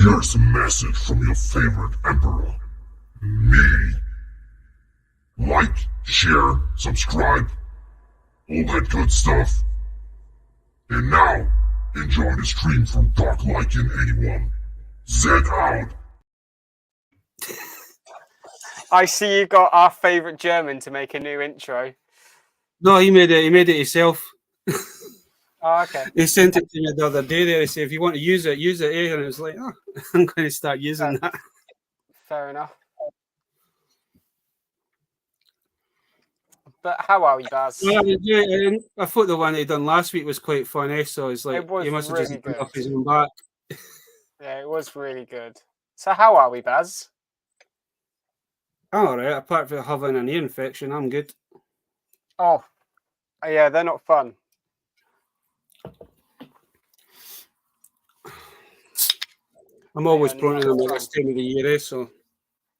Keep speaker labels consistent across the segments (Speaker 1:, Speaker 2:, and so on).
Speaker 1: Here's a message from your favorite emperor, me. Like, share, subscribe, all that good stuff. And now, enjoy the stream from Darklycan81. Z out.
Speaker 2: I see you got our favourite German to make a new intro.
Speaker 3: No, he made it himself.
Speaker 2: Oh, okay.
Speaker 3: He sent it to me the other day there. He said, if you want to use it, use it. And it was like, oh, I'm going to start using that.
Speaker 2: Fair enough. But how are we, Baz?
Speaker 3: Yeah, I thought the one he done last week was quite funny, so it's like,
Speaker 2: It was
Speaker 3: he must have
Speaker 2: really
Speaker 3: just
Speaker 2: good.
Speaker 3: off his own back.
Speaker 2: Yeah, it was really good. So how are we, Baz?
Speaker 3: I'm all right. Apart from having an ear infection, I'm good.
Speaker 2: Oh, yeah, they're not fun.
Speaker 3: I'm always prone to them at this time of the year, so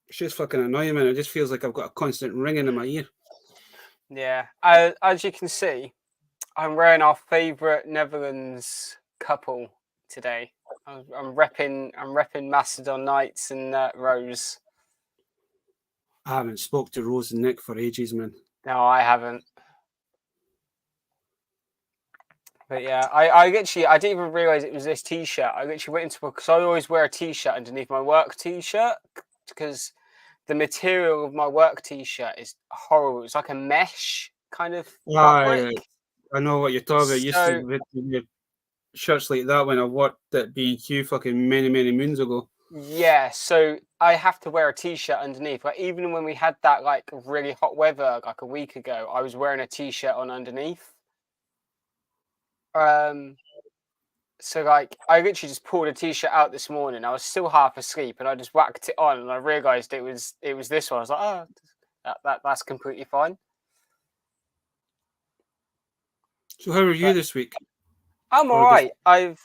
Speaker 3: it's just fucking annoying, man. It just feels like I've got a constant ringing in my ear.
Speaker 2: Yeah, as you can see, I'm wearing our favourite Netherlands couple today. I'm repping Macedon Knights and Rose.
Speaker 3: I haven't spoke to Rose and Nick for ages, man.
Speaker 2: No, I haven't. But yeah, I didn't even realise it was this T-shirt. I literally went into because I always wear a T-shirt underneath my work T-shirt because the material of my work T-shirt is horrible. It's like a mesh kind of fabric.
Speaker 3: I know what you're talking about. Used to wear shirts like that when I worked at B&Q fucking many moons ago.
Speaker 2: Yeah, so I have to wear a T-shirt underneath. Like even when we had that like really hot weather like a week ago, I was wearing a T-shirt on underneath. So like I literally just pulled a T-shirt out this morning. I was still half asleep, and I just whacked it on, and I realised it was this one. I was like, oh, that's completely fine.
Speaker 3: So how are you this week?
Speaker 2: I'm all right. I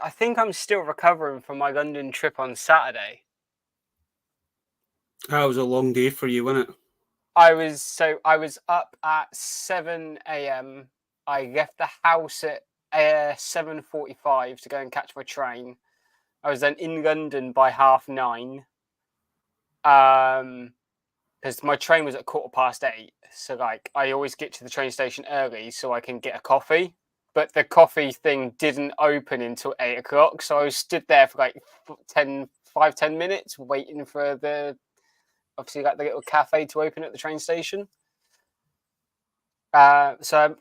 Speaker 2: think I'm still recovering from my London trip on Saturday.
Speaker 3: That was a long day for you, wasn't it?
Speaker 2: I was up at 7 a.m. I left the house at 7:45 to go and catch my train. I was then in London by 9:30. Because my train was at 8:15. So like I always get to the train station early so I can get a coffee. But the coffee thing didn't open until 8 o'clock. So I was stood there for like 10 minutes waiting for obviously like the little cafe to open at the train station. So I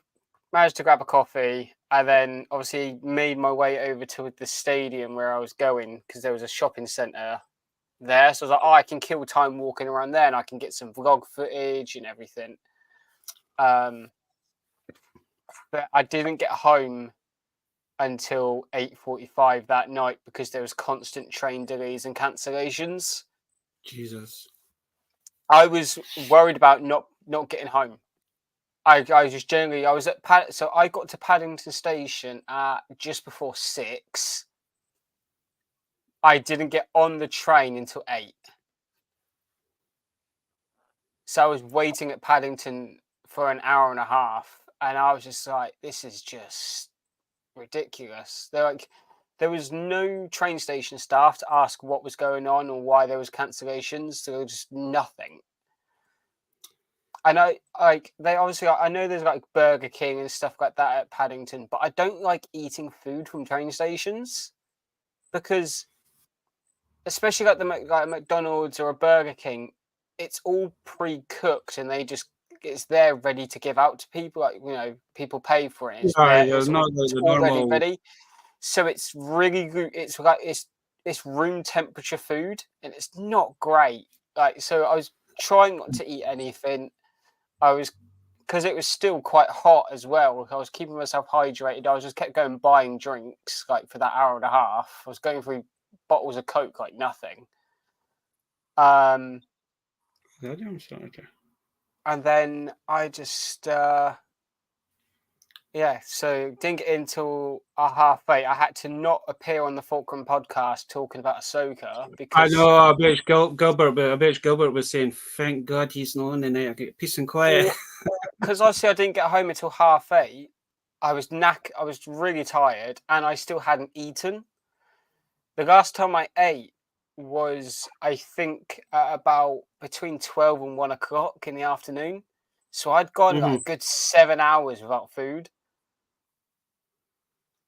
Speaker 2: managed to grab a coffee and then obviously made my way over to the stadium where I was going because there was a shopping centre there. So I was like, oh, I can kill time walking around there and I can get some vlog footage and everything. But I didn't get home until 8:45 that night because there was constant train delays and cancellations.
Speaker 3: Jesus.
Speaker 2: I was worried about not getting home. I was at so I got to Paddington Station at just before 6. I didn't get on the train until 8. So I was waiting at Paddington for an hour and a half, and I was just like, this is just ridiculous. There was no train station staff to ask what was going on or why there was cancellations. There was just nothing. I know, I know there's like Burger King and stuff like that at Paddington, but I don't like eating food from train stations because, especially like a McDonald's or a Burger King, it's all pre-cooked and it's there ready to give out to people. Like, you know, people pay for it. It's already ready. So it's really good. It's like it's room temperature food and it's not great. Like, so I was trying not to eat anything. Because it was still quite hot as well. I was keeping myself hydrated. I was just kept going buying drinks like for that hour and a half. I was going through bottles of Coke like nothing. And then I just so didn't get until 8:30. I had to not appear on the Fulcrum podcast talking about Ahsoka because
Speaker 3: I know. I bet Gilbert was saying, "Thank God he's not on tonight. I get peace and quiet."
Speaker 2: Because obviously I didn't get home until 8:30. I was really tired, and I still hadn't eaten. The last time I ate was, I think, at about between 12 and 1 o'clock in the afternoon. So I'd gone like a good 7 hours without food.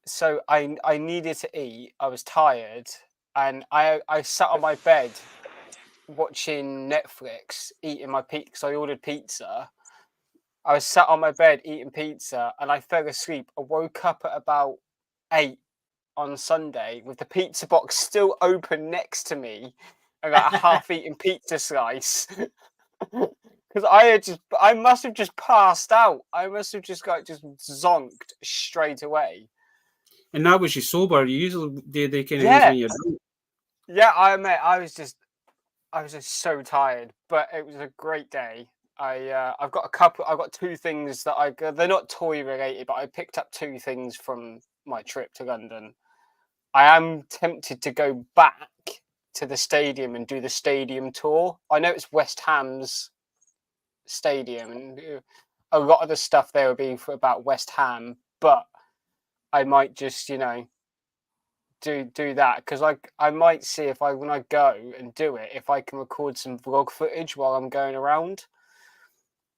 Speaker 2: So I needed to eat. I was tired, and I sat on my bed watching Netflix, eating my pizza, because I ordered pizza. I was sat on my bed eating pizza, and I fell asleep. I woke up at about 8 on Sunday with the pizza box still open next to me, and like a half-eaten pizza slice. Because I must have just passed out. I must have just zonked straight away.
Speaker 3: And that was you sober. You usually do they kind of things
Speaker 2: Yeah.
Speaker 3: when you're drunk.
Speaker 2: Yeah, I was just so tired, but it was a great day. I've got 2 things that they're not toy related, but I picked up 2 things from my trip to London. I am tempted to go back to the stadium and do the stadium tour. I know it's West Ham's stadium, and a lot of the stuff there will be about West Ham, but I might just, do that, because I might see if when I go and do it, if I can record some vlog footage while I'm going around.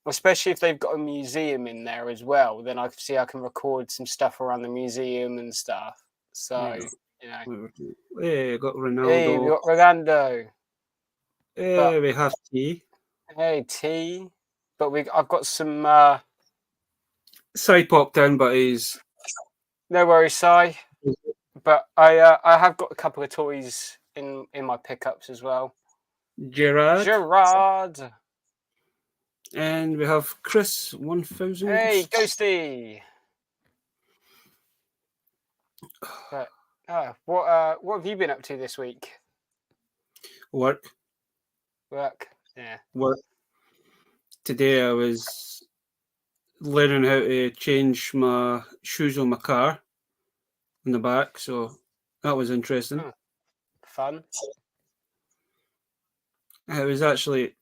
Speaker 2: Especially if they've got a museum in there as well, then I can record some stuff around the museum and stuff. So,
Speaker 3: Hey, got Ronaldo.
Speaker 2: Hey, we got Rolando.
Speaker 3: Hey, we have tea.
Speaker 2: Hey, tea. But I've got some.
Speaker 3: Si popped in, but he's
Speaker 2: No worries, Si. But I have got a couple of toys in my pickups as well. Gerard.
Speaker 3: And we have Chris 1000.
Speaker 2: Hey, Ghosty. But what have you been up to this week?
Speaker 3: Work.
Speaker 2: Yeah.
Speaker 3: Work. Today I was learning how to change my shoes on my car in the back, so that was interesting.
Speaker 2: Fun.
Speaker 3: It was actually,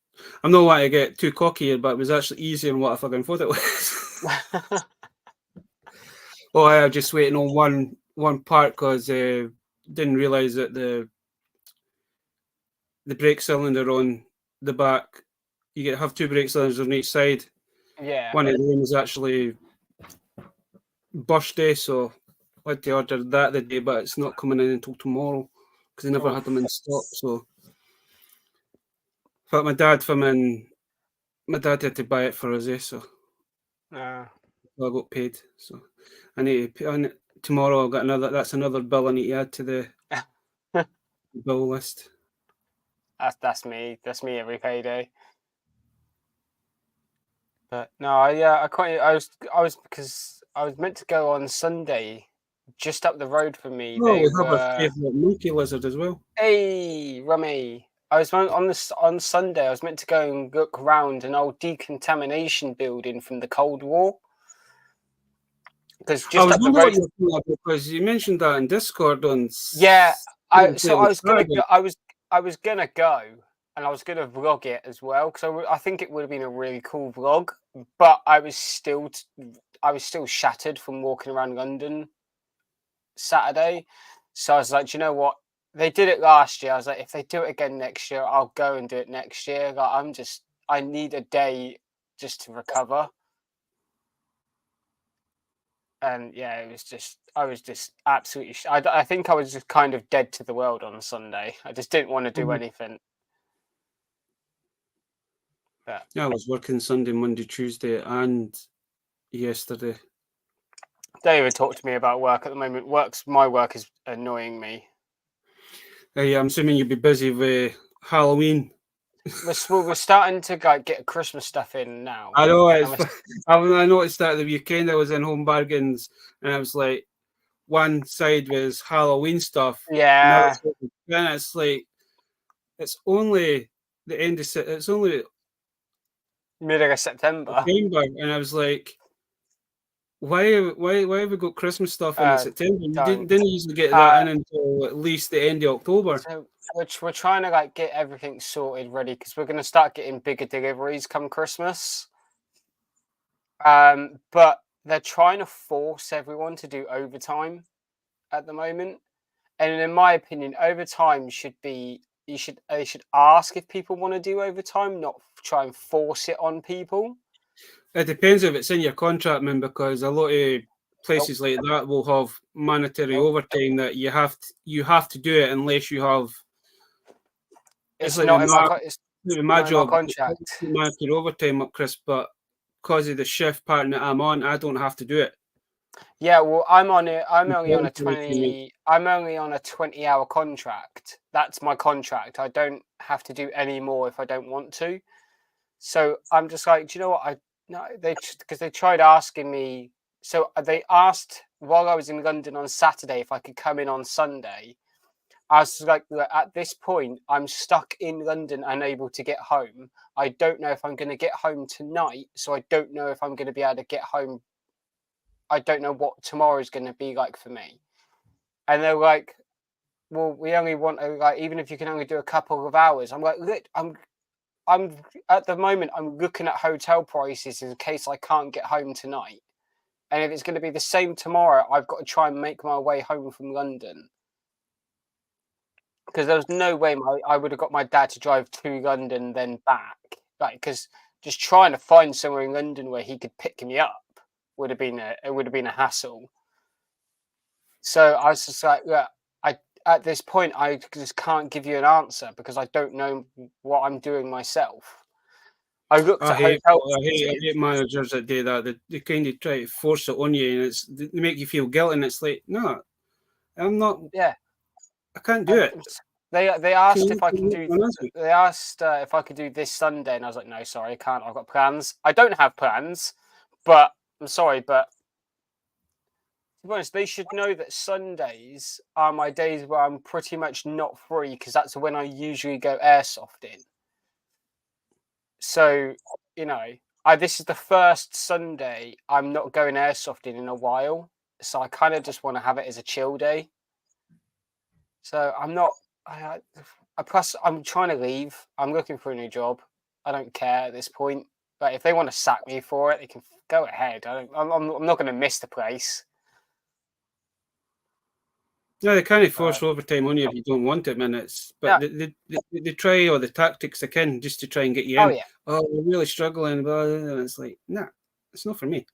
Speaker 3: I'm not wanting to get too cocky here, but it was actually easier than what I fucking thought it was. Oh, I was just waiting on one part because didn't realise that the brake cylinder on the back, you have 2 brake cylinders on each side.
Speaker 2: Yeah.
Speaker 3: One of them was actually bursty, so I had to order that the day, but it's not coming in until tomorrow because they never had them in stock. So, but my dad had to buy it for us, so I got paid. So I need to pay on it tomorrow. I've got another. That's another bill I need to add to the bill list.
Speaker 2: That's me. That's me every payday. But no, I was because I was meant to go on Sunday, just up the road from me.
Speaker 3: Oh, we have a favourite monkey lizard as well.
Speaker 2: Hey, Rummy! I was on Sunday. I was meant to go and look around an old decontamination building from the Cold War. Because just up the road,
Speaker 3: because you mentioned that in Discord on.
Speaker 2: Yeah, I was gonna go, and I was gonna vlog it as well, because I think it would have been a really cool vlog. But I was still shattered from walking around London Saturday, so I was like, you know what? They did it last year. I was like, if they do it again next year, I'll go and do it next year. Like, I need a day just to recover. And yeah, I was just absolutely. I think I was just kind of dead to the world on Sunday. I just didn't want to do anything. But
Speaker 3: yeah, I was working Sunday, Monday, Tuesday, and yesterday.
Speaker 2: Don't even talk to me about work at the moment. My work is annoying me.
Speaker 3: Yeah, I'm assuming you'll be busy with Halloween.
Speaker 2: We're starting to get Christmas stuff in now.
Speaker 3: I know. I noticed that the weekend I was in Home Bargains, and I was like, one side was Halloween stuff.
Speaker 2: Yeah.
Speaker 3: Then it's like, it's only the end of it's only
Speaker 2: middle of September,
Speaker 3: and I was like, why have we got Christmas stuff in September? You didn't usually get that in until at least the end of October.
Speaker 2: So we're trying to get everything sorted ready, because we're going to start getting bigger deliveries come Christmas. But they're trying to force everyone to do overtime at the moment, And in my opinion, overtime should be they should ask if people want to do overtime, not try and force it on people.
Speaker 3: It depends if it's in your contract, man, because a lot of places like that will have mandatory overtime that you have to do it unless you have.
Speaker 2: It's like not in
Speaker 3: my job.
Speaker 2: My contract.
Speaker 3: Mandatory overtime up, Chris, but because of the shift pattern that I'm on, I don't have to do it.
Speaker 2: Yeah, well, I'm only on a 20-hour contract. That's my contract. I don't have to do any more if I don't want to. So I'm just like, do you know what? Because they tried asking me. So they asked while I was in London on Saturday if I could come in on Sunday. I was like, at this point, I'm stuck in London, unable to get home. I don't know if I'm going to get home tonight, so I don't know if I'm going to be able to get home. I don't know what tomorrow is going to be like for me. And they're like, well, we only want even if you can only do a couple of hours. I'm like, look, I'm at the moment, I'm looking at hotel prices in case I can't get home tonight. And if it's going to be the same tomorrow, I've got to try and make my way home from London. Because there was no way I would have got my dad to drive to London then back. Because just trying to find somewhere in London where he could pick me up would have been a hassle. So I was just like, look, at this point, I just can't give you an answer because I don't know what I'm doing myself. I hate
Speaker 3: managers that do that. They kind of try to force it on you, and they make you feel guilty. And it's like, no, I'm not.
Speaker 2: Yeah,
Speaker 3: I can't do it.
Speaker 2: They asked if I can do. They asked if I could do this Sunday, and I was like, no, sorry, I can't. I've got plans. I don't have plans, but I'm sorry, but. To be honest, they should know that Sundays are my days where I'm pretty much not free because that's when I usually go airsoft in. So, this is the first Sunday I'm not going airsoft in a while. So I kind of just want to have it as a chill day. So I'm not. Plus, I'm trying to leave. I'm looking for a new job. I don't care at this point. But if they want to sack me for it, they can go ahead. I'm not going to miss the place.
Speaker 3: No, they can't force overtime on you if you don't want it, man. But they try all the tactics they can just to try and get you in.
Speaker 2: Yeah.
Speaker 3: Oh, we're really struggling, and it's like, nah, it's not for me.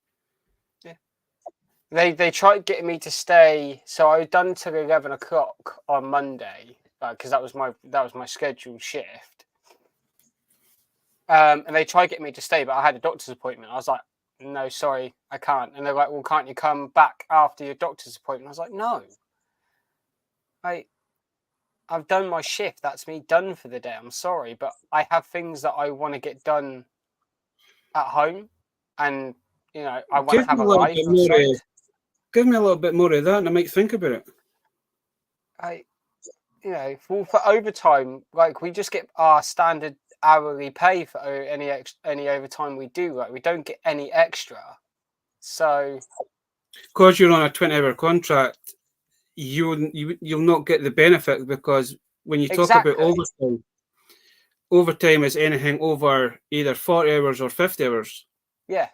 Speaker 2: Yeah. They tried getting me to stay, so I was done till 11 o'clock on Monday because that was my scheduled shift. And they tried getting me to stay, but I had a doctor's appointment. I was like, no, sorry, I can't. And they're like, well, can't you come back after your doctor's appointment? I was like, no. I've done my shift. That's me done for the day. I'm sorry, but I have things that I want to get done at home, and I want to have a life.
Speaker 3: Give me a little bit more of that, and I might think about
Speaker 2: it. For overtime, we just get our standard hourly pay for any overtime we do. We don't get any extra. So,
Speaker 3: because you're on a 20-hour contract, you'll not get the benefit because when you talk about overtime is anything over either 40 hours or 50 hours.
Speaker 2: Yeah.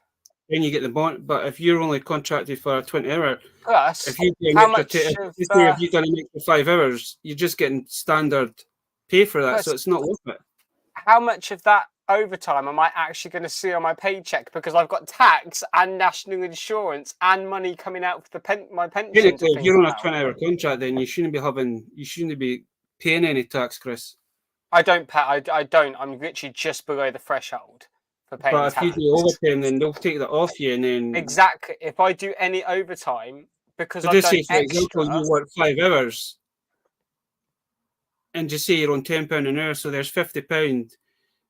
Speaker 3: Then you get the bonus. But if you're only contracted for a 20-hour,
Speaker 2: if you've
Speaker 3: done an extra 5 hours, you're just getting standard pay for that. So it's not worth it.
Speaker 2: How much of that overtime am I actually going to see on my paycheck because I've got tax and national insurance and money coming out for my pension?
Speaker 3: If you're on a 20-hour contract, then you shouldn't be paying any tax, Chris.
Speaker 2: I don't pay. I don't. I'm literally just below the threshold for paying tax.
Speaker 3: But if you do overtime, then they'll take that off you, and then
Speaker 2: exactly. If I do any overtime because
Speaker 3: I've done extra, example, you work 5 hours, and just say you're on £10 an hour, so there's £50.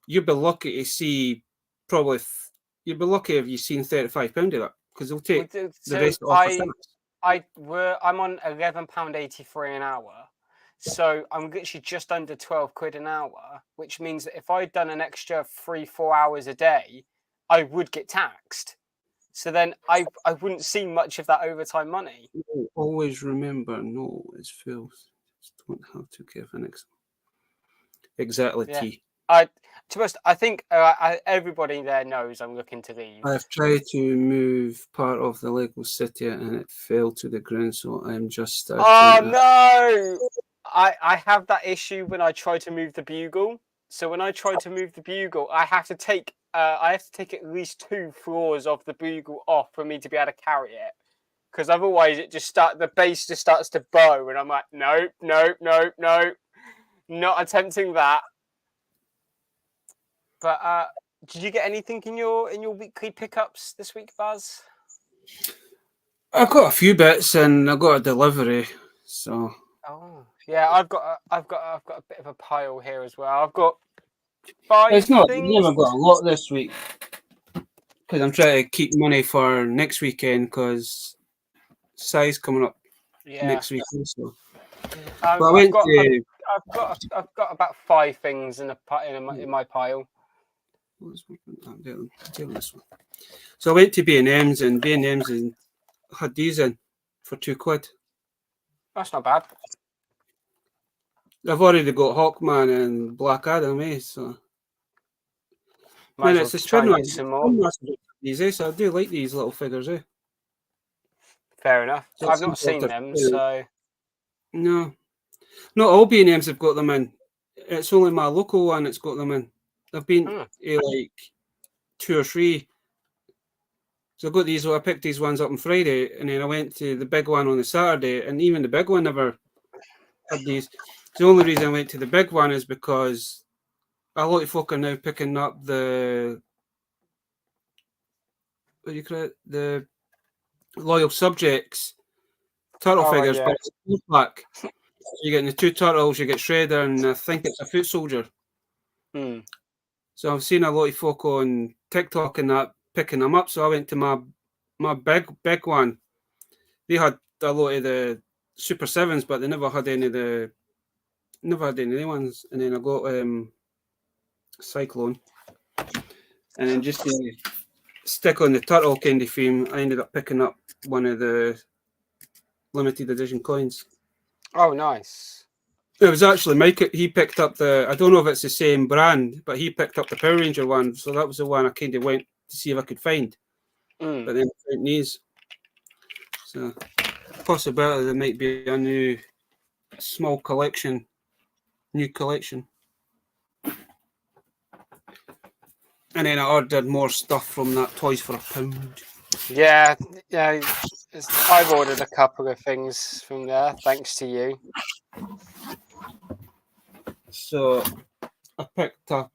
Speaker 3: You'd be lucky to see you'd be lucky if you've seen £35 of that because they'll take the rest off.
Speaker 2: I'm on £11.83 an hour, so I'm literally just under 12 quid an hour, which means that if I'd done an extra 3-4 hours a day, I would get taxed. So then I wouldn't see much of that overtime money.
Speaker 3: Always remember, no, it's filth. Just don't have to give an exactly.
Speaker 2: Yeah. To be honest, I think everybody there knows I'm looking to leave.
Speaker 3: I've tried to move part of the Lego City and it fell to the ground, so I'm just starting.
Speaker 2: Oh no! I have that issue when I try to move the Bugle. So when I try to move the Bugle, I have to take at least 2 floors of the Bugle off for me to be able to carry it. Because otherwise, the base just starts to bow, and I'm like, no, not attempting that. But did you get anything in your weekly pickups this week, Buzz?
Speaker 3: I've got a few bits, and I got a delivery. So.
Speaker 2: Oh yeah, I've got a bit of a pile here as well. I've got 5
Speaker 3: It's not.
Speaker 2: things.
Speaker 3: I've never got a lot this week because I'm trying to keep money for next weekend because Si's coming up next week also.
Speaker 2: I've got about 5 things in my pile.
Speaker 3: So I went to B&M's and B&M's and had these in for £2.
Speaker 2: That's not bad.
Speaker 3: I've already got Hawkman and Black Adam, so. Man, it's a trend some more. These, so I do like these little figures,
Speaker 2: Fair enough. I've not seen them, so.
Speaker 3: No. Not all B&M's have got them in. It's only my local one that's got them in. I've been to like 2 or 3. So I got these. I picked these ones up on Friday, and then I went to the big one on the Saturday, and even the big one never had these. The only reason I went to the big one is because a lot of folk are now picking up the the Loyal Subjects turtle figures, but it's a pack. So you get the 2 turtles, you get Shredder, and I think it's a foot soldier. So I've seen a lot of folk on TikTok and that picking them up. So I went to my big one. They had a lot of the Super 7s, but they never had any of the new ones. And then I got Cyclone. And then just to stick on the turtle kind of theme, I ended up picking up one of the limited edition coins.
Speaker 2: Oh, nice.
Speaker 3: It was actually Mike. He picked up I don't know if it's the same brand, but he picked up the Power Ranger one. So that was the one I kind of went to see if I could find. But then I found these. So possibility there might be a new small collection, new collection. And then I ordered more stuff from that Toys for £1.
Speaker 2: Yeah. I've ordered a couple of things from there, thanks to you.
Speaker 3: So I picked up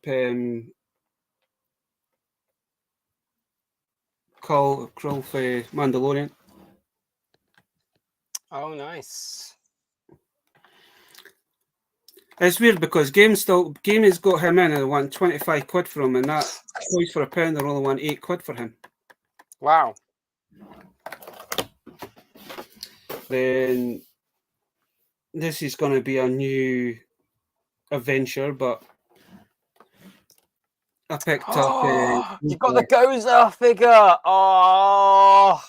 Speaker 3: Call for Mandalorian.
Speaker 2: Oh, nice.
Speaker 3: It's weird because Gaming's got him in and want £25 for him, and that Toys for £1 they only want £8 for him.
Speaker 2: Wow.
Speaker 3: Then this is going to be a new adventure, but I picked up.
Speaker 2: You got the Gozer figure. Oh.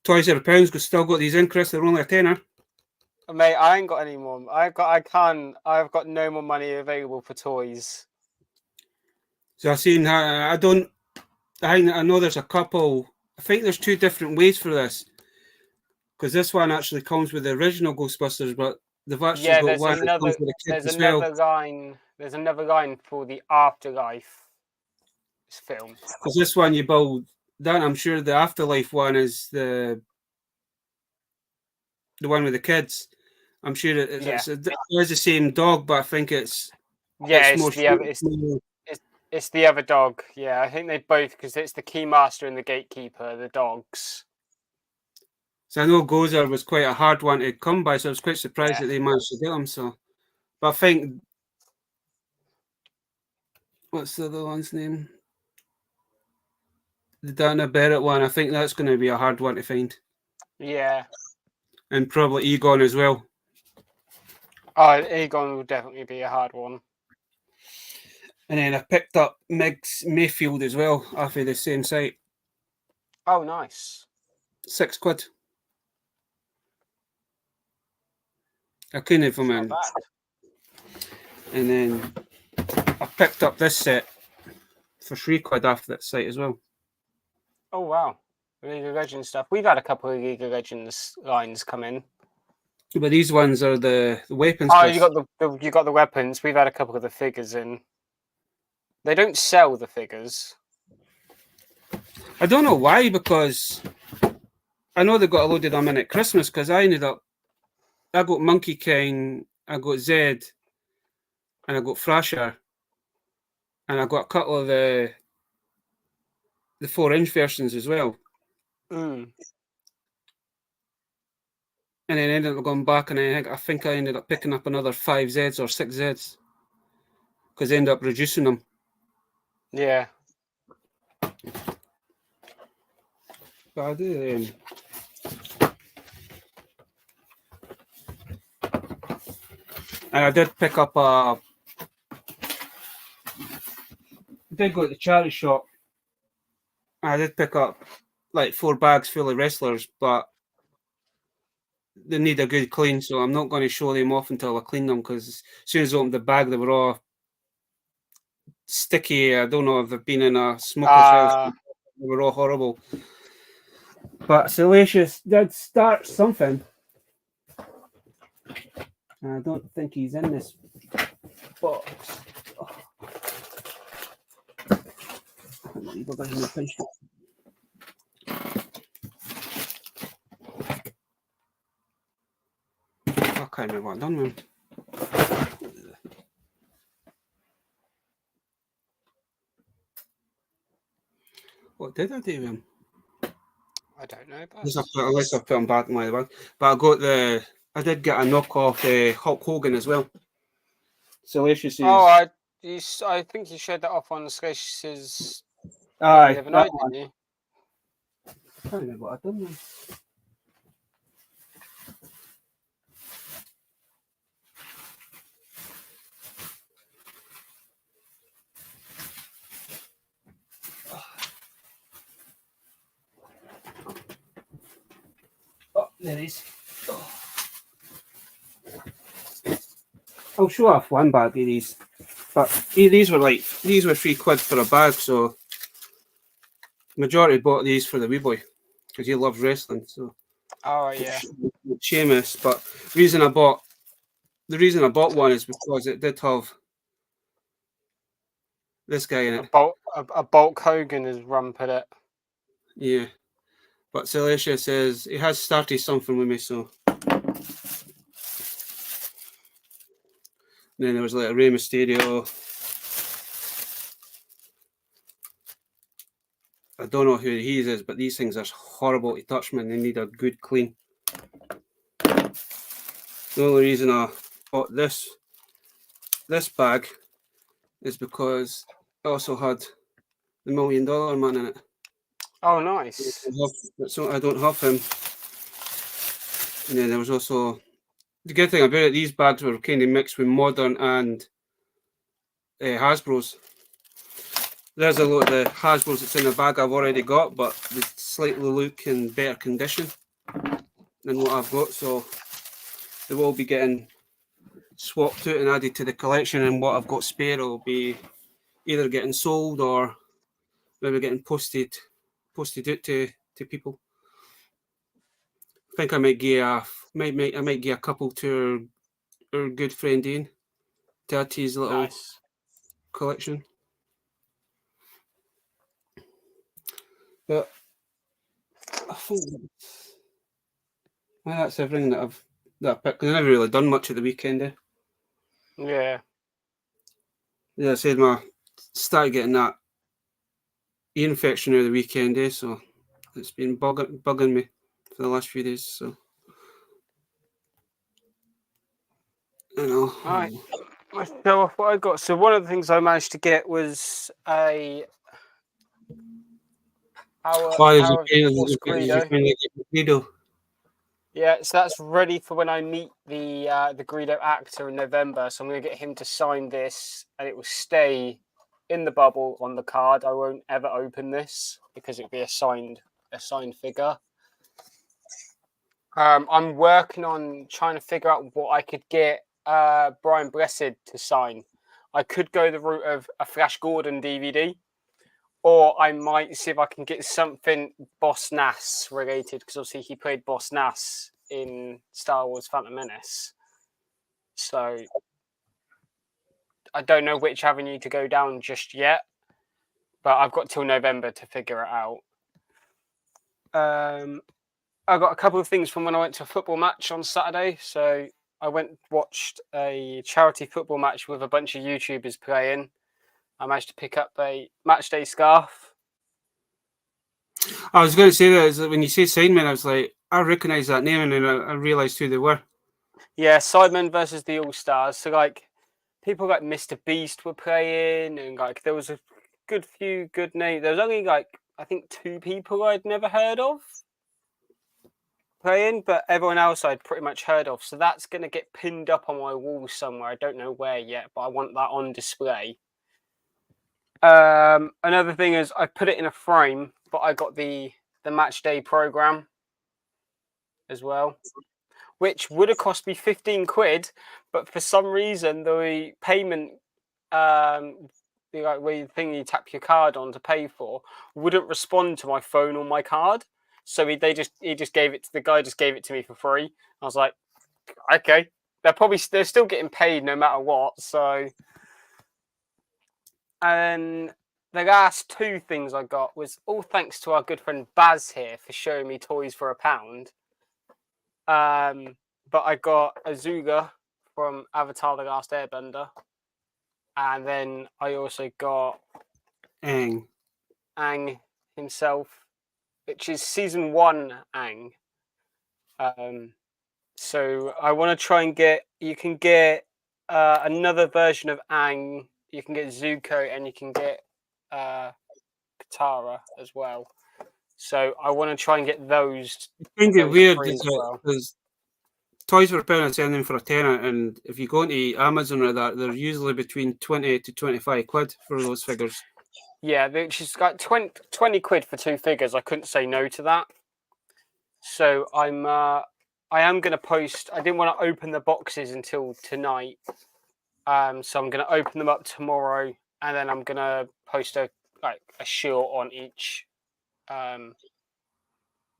Speaker 3: Toys for £1 still got these in, Chris. They're only a tenner.
Speaker 2: Mate, I ain't got any more. I've got no more money available for toys.
Speaker 3: So I've seen. I know there's a couple. I think there's 2 different ways for this. Because this one actually comes with the original Ghostbusters, but they've actually got one that comes with the kids as well.
Speaker 2: There's another line for the Afterlife film.
Speaker 3: Because this one you build, then I'm sure the Afterlife one is the one with the kids. I'm sure it's the same dog, but I think it's
Speaker 2: it's the other dog. Yeah, I think they both, because it's the Keymaster and the Gatekeeper, the dogs.
Speaker 3: So I know Gozer was quite a hard one to come by, so I was quite surprised that they managed to get them. So, but I think what's the other one's name? The Dana Barrett one. I think that's going to be a hard one to find.
Speaker 2: Yeah,
Speaker 3: and probably Egon as well.
Speaker 2: Oh, Egon will definitely be a hard one.
Speaker 3: And then I picked up Miggs Mayfield as well off of the same site.
Speaker 2: Oh, nice.
Speaker 3: £6. I couldn't have them in. And then I picked up this set for £3 off that site as well.
Speaker 2: Oh wow, League of Legends stuff. We've had a couple of League of Legends lines come in.
Speaker 3: But these ones are the weapons.
Speaker 2: Oh, you got the weapons. We've had a couple of the figures in. They don't sell the figures.
Speaker 3: I don't know why, because I know they got a load of them in at Christmas, because I got Monkey King, I got Zed, and I got Thrasher, and I got a couple of the 4-inch versions as well.
Speaker 2: Mm.
Speaker 3: And then I ended up going back, and I think I ended up picking up another 5 Zeds or 6 Zeds, because they ended up reducing them.
Speaker 2: Yeah.
Speaker 3: But I do. And I did pick up I did go to the charity shop. I did pick up like 4 bags full of wrestlers, but they need a good clean, so I'm not going to show them off until I clean them, because as soon as I opened the bag, they were all sticky. I don't know if they've been in a smoker's house. They were all horrible. But Salacious did start something. I don't think he's in this box. Oh. I can't remember what I've done with him. What did I do with him?
Speaker 2: I don't know.
Speaker 3: Unless I put him back in my bag. But I did get a knockoff Hulk Hogan as well. Salacious.
Speaker 2: Oh, I think you showed that off on Salacious's the other night, didn't you?
Speaker 3: I can't remember what I've done with him. Oh, there he is. Oh. I'll show off one bag of these, but these were £3 for a bag, so majority bought these for the wee boy because he loves wrestling. So
Speaker 2: yeah,
Speaker 3: Sheamus. But the reason I bought one is because it did have this guy in it.
Speaker 2: A Bulk Hogan is rumped it.
Speaker 3: Yeah. But Salacious says he has started something with me, so. And then there was like a Rey Mysterio. I don't know who he is, but these things are horrible to touch, man. They need a good clean. The only reason I bought this bag is because it also had the $1 Million Man in it.
Speaker 2: Oh, nice.
Speaker 3: So I don't have him. And then there was also the good thing about it. These bags were kind of mixed with modern and Hasbro's. There's a lot of the Hasbro's that's in the bag I've already got, but they slightly look in better condition than what I've got. So they will be getting swapped out and added to the collection, and what I've got spare will be either getting sold or maybe getting posted out to people. I think I might give a couple to our good friend Ian to add to his little collection. But I think that's everything that I picked. I never really done much at the weekend.
Speaker 2: Yeah.
Speaker 3: Yeah, I said started getting that ear infection over the weekend, so it's been bugging me for the last few days. So I know.
Speaker 2: All right. I'll show off what I got. So one of the things I managed to get was a
Speaker 3: Greedo.
Speaker 2: Yeah, so that's ready for when I meet the Greedo actor in November. So I'm going to get him to sign this, and it will stay in the bubble on the card. I won't ever open this because it'll be a signed figure. I'm working on trying to figure out what I could get Brian Blessed to sign. I could go the route of a Flash Gordon DVD, or I might see if I can get something Boss Nass related, because obviously he played Boss Nass in Star Wars Phantom Menace. So I don't know which avenue to go down just yet, but I've got till November to figure it out. I got a couple of things from when I went to a football match on Saturday. So I watched a charity football match with a bunch of YouTubers playing. I managed to pick up a match day scarf.
Speaker 3: I was going to say that when you say Sidemen, I was like, I recognise that name, and then I realised who they were.
Speaker 2: Yeah, Sidemen versus the All Stars. So like people like Mr. Beast were playing, and like there was a good few good names. There was only like I think 2 people I'd never heard of playing, but everyone else I'd pretty much heard of. So that's going to get pinned up on my wall somewhere. I don't know where yet, but I want that on display. Another thing is I put it in a frame, but I got the match day program as well, which would have cost me 15 quid, but for some reason the payment, where you thing you tap your card on to pay for, wouldn't respond to my phone or my card. So he just gave it to the guy. Just gave it to me for free. I was like, okay, they're still getting paid no matter what. So, and the last 2 things I got was all thanks to our good friend Baz here for showing me toys for £1. But I got Azula from Avatar: The Last Airbender, and then I also got
Speaker 3: Aang
Speaker 2: himself, which is season 1 Aang. So I want to try and get. You can get another version of Aang. You can get Zuko, and you can get Katara as well. So I want to try and get those.
Speaker 3: I find it weird because toys for £1 are selling them for £10, and if you go into Amazon or that, they're usually between 20 to 25 quid for those figures.
Speaker 2: Yeah, which is like 20 quid for 2 figures. I couldn't say no to that. So I am going to post. I didn't want to open the boxes until tonight, so I'm going to open them up tomorrow, and then I'm going to post a short on each,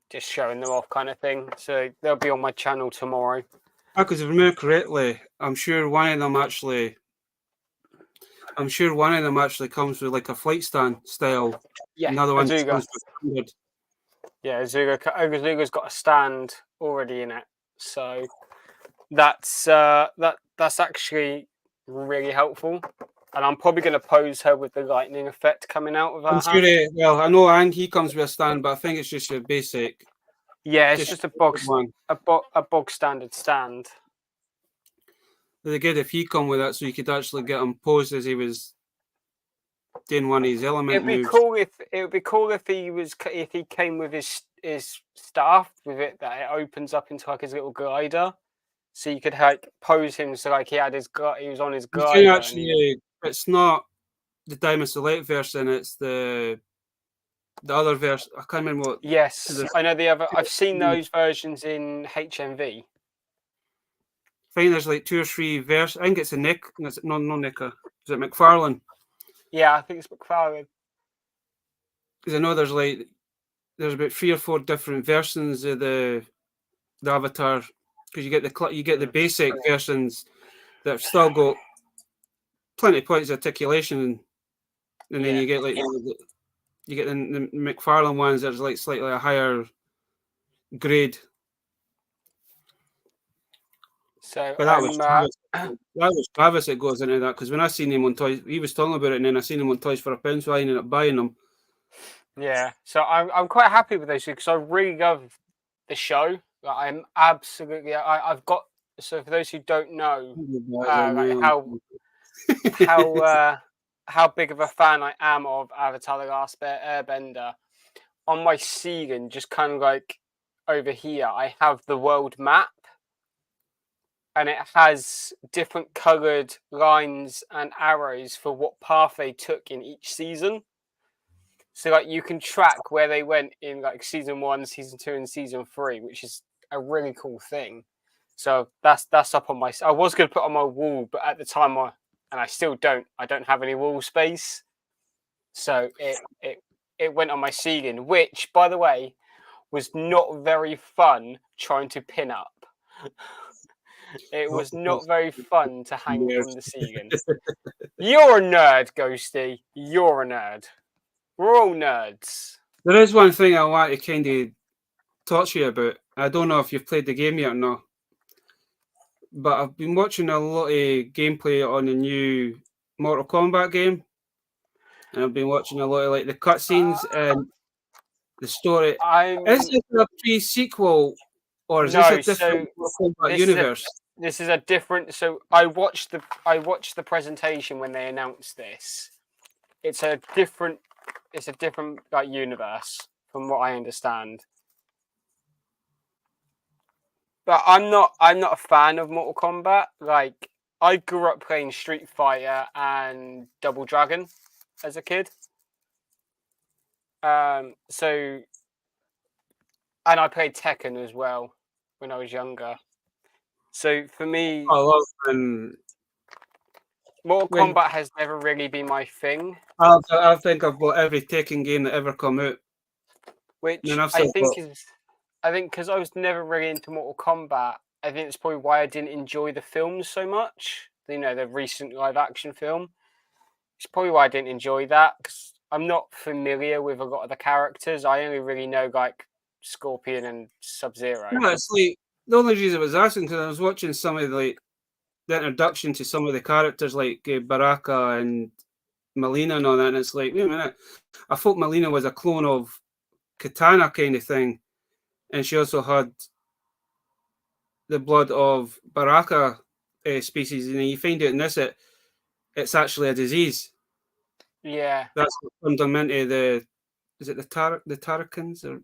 Speaker 2: just showing them off kind of thing. So they'll be on my channel tomorrow.
Speaker 3: Because if I remember correctly, I'm sure one of them actually comes with like a flight stand style.
Speaker 2: Yeah,
Speaker 3: another one comes with standard.
Speaker 2: Yeah, Azuga's got a stand already in it, so that's actually really helpful. And I'm probably going to pose her with the lightning effect coming out of her.
Speaker 3: I'm sure. Well, I know, and he comes with a stand, but I think it's just your basic.
Speaker 2: Yeah, it's just a bog standard stand.
Speaker 3: It'd be good if he come with that, so you could actually get him posed as he was doing one of his element moves.
Speaker 2: It would be cool if he came with his staff with it, that it opens up into like his little glider, so you could like pose him so like he was on his glider.
Speaker 3: Actually, it's not the Diamond Select version; it's the other version. I can't remember what.
Speaker 2: Yes, I know the other. I've seen those versions in HMV.
Speaker 3: I think there's like 2 or 3 versions. I think it's a Nick. No, Nicker. Is it McFarlane?
Speaker 2: Yeah, I think it's McFarlane.
Speaker 3: Because I know there's about 3 or 4 different versions of the Avatar. Because you get the basic versions that have still got plenty of points of articulation, and then you get like you get the McFarlane ones that's like slightly a higher grade.
Speaker 2: So
Speaker 3: but that was Travis that goes into that, because when I seen him on Toys, he was talking about it, and then I seen him on Toys for £1, so I ended up buying them.
Speaker 2: Yeah, so I'm quite happy with those because I really love the show. Like, I'm absolutely. I've got. So for those who don't know, how big of a fan I am of Avatar: The Last Airbender, on my ceiling, just kind of like over here, I have the world map. And it has different coloured lines and arrows for what path they took in each season. So like you can track where they went in like season 1, season 2, and season 3, which is a really cool thing. So that's up on my. I was going to put on my wall, but at the time and I still don't. I don't have any wall space, so it went on my ceiling, which, by the way, was not very fun trying to pin up. It was not very fun to hang from the ceiling. You're a nerd, Ghosty. You're a nerd. We're all nerds.
Speaker 3: There is one thing I want to kind of talk to you about. I don't know if you've played the game yet or not, but I've been watching a lot of gameplay on the new Mortal Kombat game, and I've been watching a lot of like the cutscenes and the story. Is this a pre-sequel, or is this a different Mortal Kombat universe?
Speaker 2: This is a different. So I watched the presentation when they announced this. It's a different like universe from what I understand. But I'm not a fan of Mortal Kombat. Like, I grew up playing Street Fighter and Double Dragon as a kid. So, and I played Tekken as well when I was younger. So for me, Mortal Kombat has never really been my thing.
Speaker 3: I think I've bought every Tekken game that ever come out.
Speaker 2: Which I think because I was never really into Mortal Kombat, I think it's probably why I didn't enjoy the films so much. You know, the recent live action film. It's probably why I didn't enjoy that, because I'm not familiar with a lot of the characters. I only really know like Scorpion and Sub-Zero.
Speaker 3: No, it's like the only reason I was asking because I was watching some of the introduction to some of the characters like Baraka and Melina and all that, and it's like, wait a minute, I thought Melina was a clone of Katana kind of thing, and she also had the blood of Baraka species, and you find out in this it's actually a disease.
Speaker 2: Yeah,
Speaker 3: that's what turned them into the Tarkans or.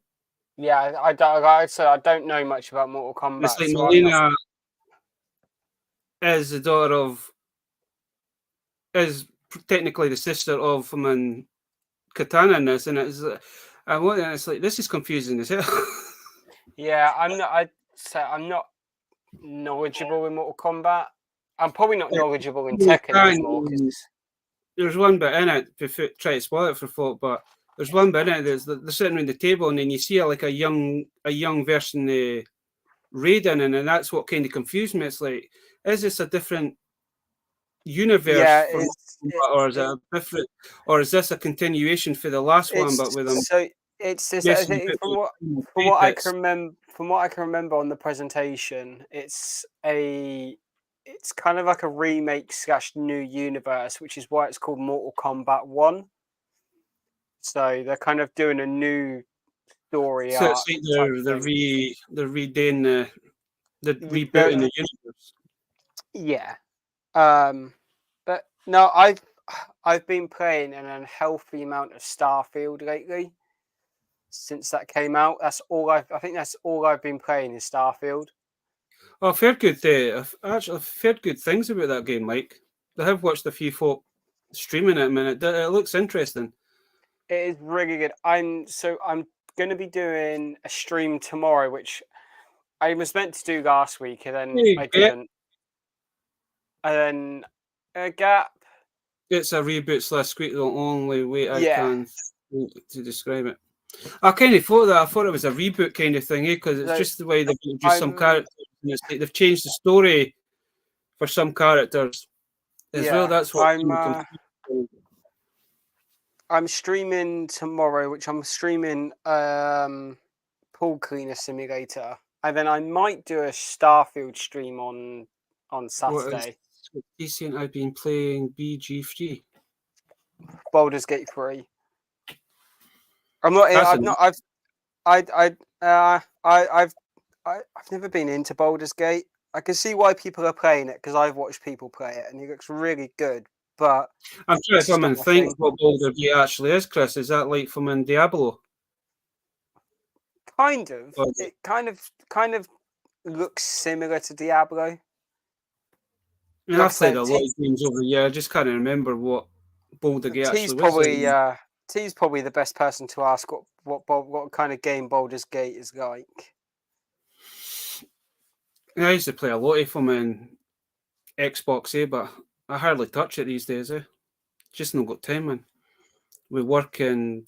Speaker 2: Yeah, I don't know much about Mortal Kombat.
Speaker 3: It's like Melina is the daughter of, is technically the sister of Katana in this, and it's like, this is confusing as hell.
Speaker 2: Yeah, I'm not knowledgeable in Mortal Kombat. I'm probably not knowledgeable in Tekken anymore.
Speaker 3: There's one bit in it, try to spoil it for folk, but there's one bit in it that's they're sitting around the table, and then you see like a young version of Raiden, and that's what kind of confused me. It's like, is this a different universe, or is it a different, or is this a continuation for the last one, but with them?
Speaker 2: So it's this. I think from what I can remember on the presentation, it's kind of like a remake / new universe, which is why it's called Mortal Kombat 1. So they're kind of doing a new story.
Speaker 3: So it's like they're rebooting the universe.
Speaker 2: Yeah. But no, I've been playing an unhealthy amount of Starfield lately. Since that came out, I think that's all I've been playing is Starfield.
Speaker 3: Oh, I've heard good things about that game, Mike. I have watched a few folk streaming it, and it looks interesting.
Speaker 2: It is really good. I'm going to be doing a stream tomorrow, which I was meant to do last week, and then I didn't. And then a gap.
Speaker 3: It's a reboot / squeak. The only way I can to describe it. I kind of thought that. I thought it was a reboot kind of thing, because it's just the way they've introduced some characters, and it's like they've changed the story for some characters as well. That's what
Speaker 2: I'm streaming tomorrow, which I'm streaming Pool Cleaner Simulator, and then I might do a Starfield stream on Saturday.
Speaker 3: Decent. I've been playing BG3,
Speaker 2: Baldur's Gate 3. I've never been into Baldur's Gate. I can see why people are playing it because I've watched people play it, and it looks really good. But
Speaker 3: I'm trying to come and think what Baldur's Gate actually is, Chris. Is that like from in Diablo?
Speaker 2: Kind of. It kind of looks similar to Diablo.
Speaker 3: I mean, I've played a lot of games over the year. I just can't remember what Baldur's Gate actually was.
Speaker 2: T's probably the best person to ask what kind of game Baldur's Gate is like.
Speaker 3: I used to play a lot of them in Xbox, but I hardly touch it these days. Just not got time, man. We work and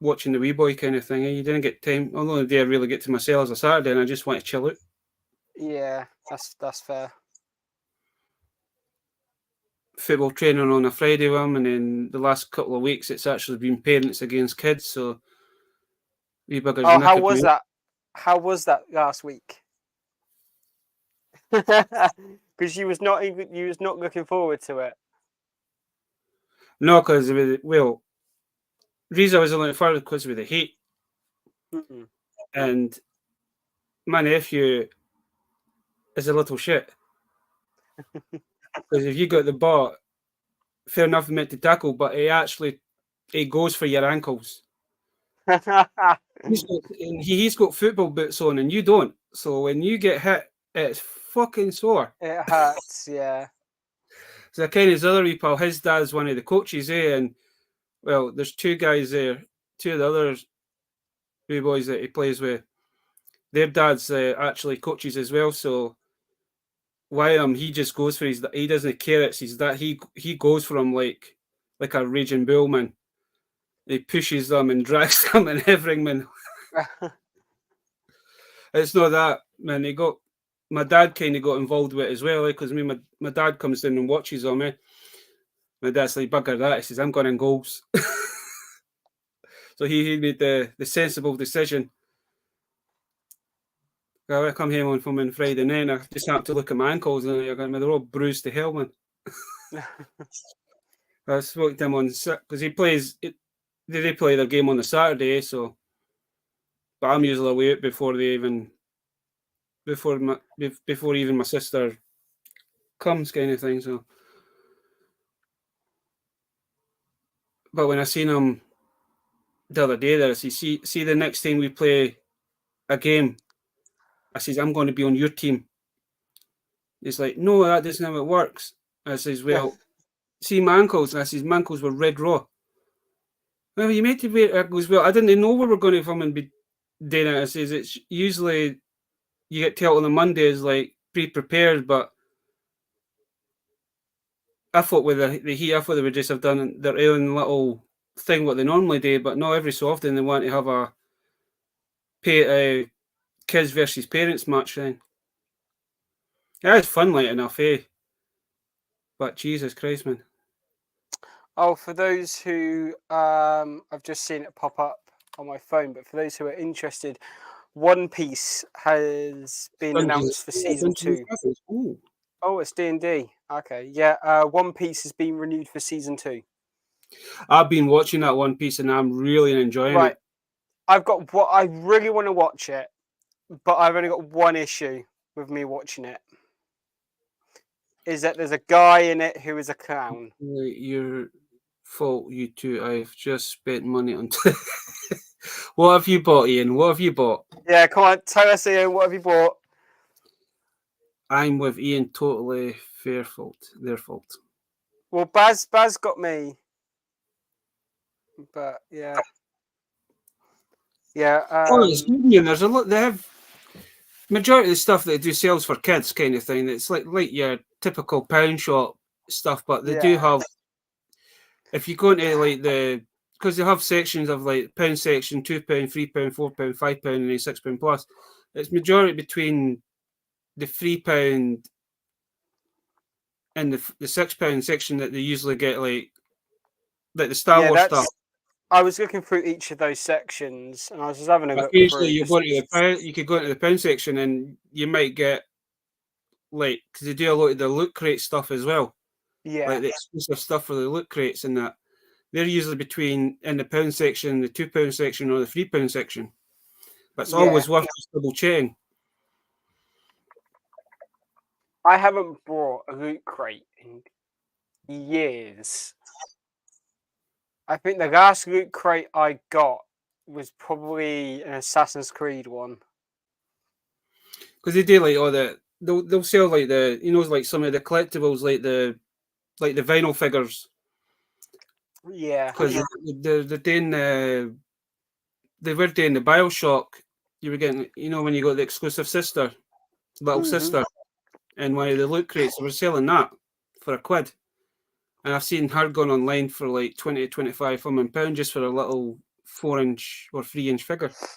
Speaker 3: watching the wee boy kind of thing. You didn't get time. The only day I really get to myself is a Saturday, and I just want to chill out.
Speaker 2: Yeah, that's fair.
Speaker 3: Football training on a Friday with him, and then the last couple of weeks it's actually been parents against kids. So wee buggers.
Speaker 2: Oh, how was that? How was that last week? Because you was not looking forward to it.
Speaker 3: No, because well, reason I was only forward because of the heat, and my nephew is a little shit. Because if you got the ball, fair enough, meant to tackle, but he goes for your ankles. He's got football boots on, and you don't. So when you get hit, it's fucking sore.
Speaker 2: It hurts, yeah.
Speaker 3: So Kenny's other wee pal, his dad's one of the coaches, and well, there's two guys there, two of the other wee boys that he plays with. Their dad's actually coaches as well. So why he just goes for he doesn't care. It's his dad. He goes for him like a raging bull, man. He pushes them and drags them and everything, man. It's not that, man. My dad kind of got involved with it as well, because my dad comes in and watches on me. My dad's like, bugger that. He says, I'm going in goals. So he made the sensible decision. I come home on Friday night, and I just happened to look at my ankles, and they're all bruised to hell, man. I spoke to him on, because he plays. They play their game on the Saturday, so. But I'm usually away before even my sister comes, kind of thing. So. But when I seen him the other day, there, I see the next time we play a game, I says, I'm going to be on your team. He's like, no, that isn't how it works. I says, well, see my ankles. And I says, my ankles were red raw. Well, you meant to be. I goes, well, I didn't know we were going to come and be doing it. I says, it's usually you get told on the Mondays like pre-prepared, but I thought with the heat, I thought they would just have done their own little thing what they normally do, but not every so often they want to have a kids versus parents match then. Yeah, it's fun like enough, but Jesus Christ, man.
Speaker 2: Oh, for those who I've just seen it pop up on my phone, but for those who are interested, One Piece has been announced for season 2.
Speaker 3: Ooh.
Speaker 2: Oh, it's D&D. Okay, yeah. One Piece has been renewed for season 2.
Speaker 3: I've been watching that One Piece and I'm really enjoying it.
Speaker 2: I really want to watch it, but I've only got one issue with me watching it. Is that there's a guy in it who is a clown.
Speaker 3: Your fault, you two. I've just spent money on. What have you bought, Ian? What have you bought?
Speaker 2: Yeah, come on, tell us, Ian. What have you bought?
Speaker 3: I'm with Ian. Totally their fault.
Speaker 2: Well, Baz got me. But yeah.
Speaker 3: It's Union. There's a lot. They have majority of the stuff that they do sales for kids, kind of thing. It's like your typical pound shop stuff, but they do have. If you go into like because they have sections of like pound section, £2, £3, £4, £5, and then £6 plus. It's majority between the £3 and the £6 section that they usually get, like the Star Wars stuff.
Speaker 2: I was looking through each of those sections, and I was just having a look.
Speaker 3: Occasionally, you could go into the pound section, and you might get because they do a lot of the loot crate stuff as well.
Speaker 2: Yeah,
Speaker 3: like the exclusive stuff for the loot crates and that. They're usually between in the pound section, the £2 section, or the £3 section. But it's always worth just double checking.
Speaker 2: I haven't bought a loot crate in years. I think the last loot crate I got was probably an Assassin's Creed one.
Speaker 3: Because they do like all they'll sell like like some of the collectibles, like the vinyl figures.
Speaker 2: Yeah.
Speaker 3: Because they're doing they were doing the BioShock you were getting, you know, when you got the exclusive sister, little sister, in one of the loot crates, they were selling that for £1. And I've seen her going online for like 20 to 25 £1 just for a little 4-inch or 3-inch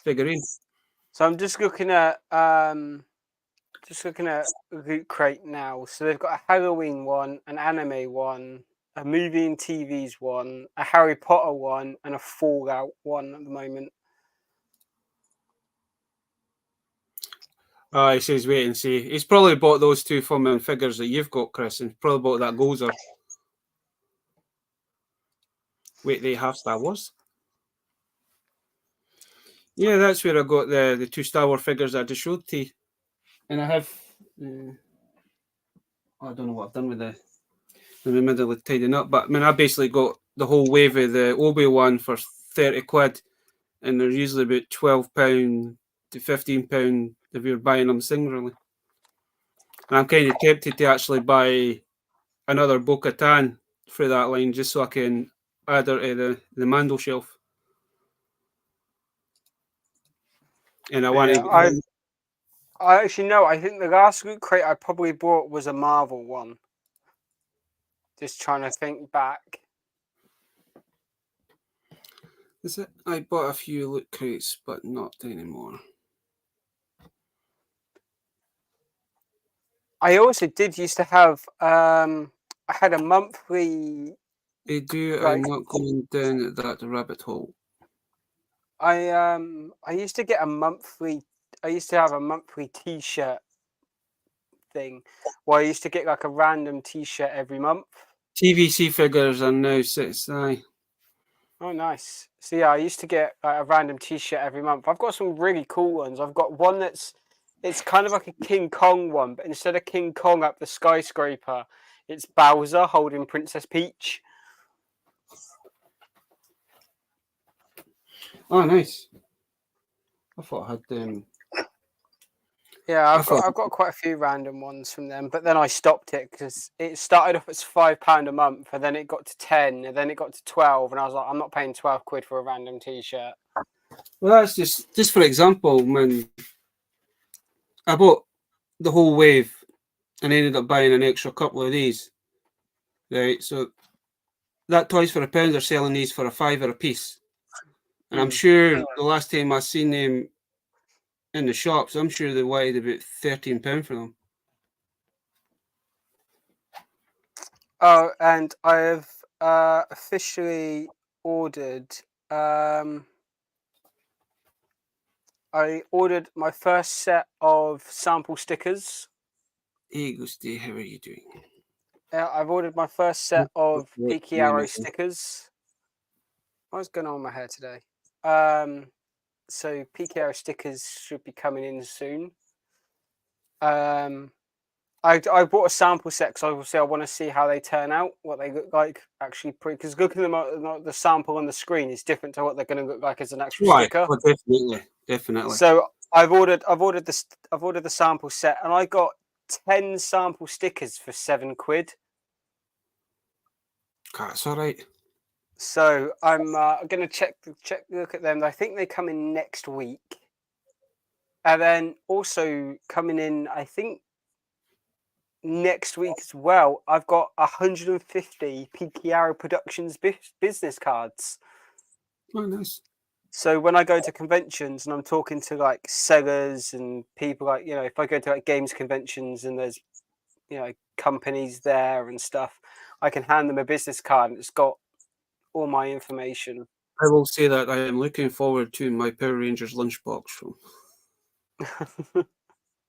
Speaker 3: figurine.
Speaker 2: So I'm just looking at Loot Crate now. So they've got a Halloween one, an anime one, a movie and TVs one, a Harry Potter one, and a Fallout one at the moment.
Speaker 3: He says wait and see. He's probably bought those two Fun figures that you've got, Chris, and probably bought that Gozer. Wait, they have Star Wars? Yeah, that's where I got the 2 Star Wars figures that I just showed to you. And I have... I don't know what I've done with the... in the middle of tidying up, but I mean, I basically got the whole wave of the Obi-Wan for £30, and they're usually about £12 to £15 if you're buying them singularly. And I'm kind of tempted to actually buy another Bo-Katan for that line just so I can add her to the Mando shelf. And I want to...
Speaker 2: I actually know. I think the last Loot Crate I probably bought was a Marvel one. Just trying to think back.
Speaker 3: Is it? I bought a few Loot Crates, but not anymore.
Speaker 2: I also did used to have. I had a monthly.
Speaker 3: They do. I'm not going down that rabbit hole.
Speaker 2: I used to get a monthly. I used to have a monthly T-shirt thing, where I used to get like a random T-shirt every month.
Speaker 3: TVC figures are now 6.
Speaker 2: Oh, nice. So yeah, I used to get a random T-shirt every month. I've got some really cool ones. I've got one it's kind of like a King Kong one, but instead of King Kong up the skyscraper, it's Bowser holding Princess Peach.
Speaker 3: Oh, nice. I thought I had them.
Speaker 2: Yeah, I've got quite a few random ones from them, but then I stopped it because it started off as £5 a month, and then it got to 10, and then it got to 12, and I was like, I'm not paying £12 for a random T-shirt.
Speaker 3: Well, that's just for example, man. I bought the whole wave and ended up buying an extra couple of these. Right, so that Toys for £1 are selling these for £5 a piece, and I'm sure the last time I seen them in the shops, I'm sure they wanted about £13 for them.
Speaker 2: Oh, and I have officially ordered. I ordered my first set of sample stickers.
Speaker 3: Hey, Gusty, how are you doing?
Speaker 2: I've ordered my first set of Peaky Arrow stickers. What's going on with my hair today? So Peaky Arrow stickers should be coming in soon. I bought a sample set because obviously I want to see how they turn out, what they look like actually. Because looking at them at the sample on the screen is different to what they're going to look like as an actual sticker.
Speaker 3: Oh, definitely.
Speaker 2: So I've ordered the sample set, and I got 10 sample stickers for £7.
Speaker 3: That's all right.
Speaker 2: So I'm going to look at them. I think they come in next week, and then also coming in, I think next week as well, I've got 150 Peaky Arrow Productions business cards.
Speaker 3: Oh, nice.
Speaker 2: So when I go to conventions and I'm talking to like sellers and people, like, you know, if I go to like games conventions and there's, you know, companies there and stuff, I can hand them a business card and it's got all my information.
Speaker 3: I will say that I am looking forward to my Power Rangers lunchbox.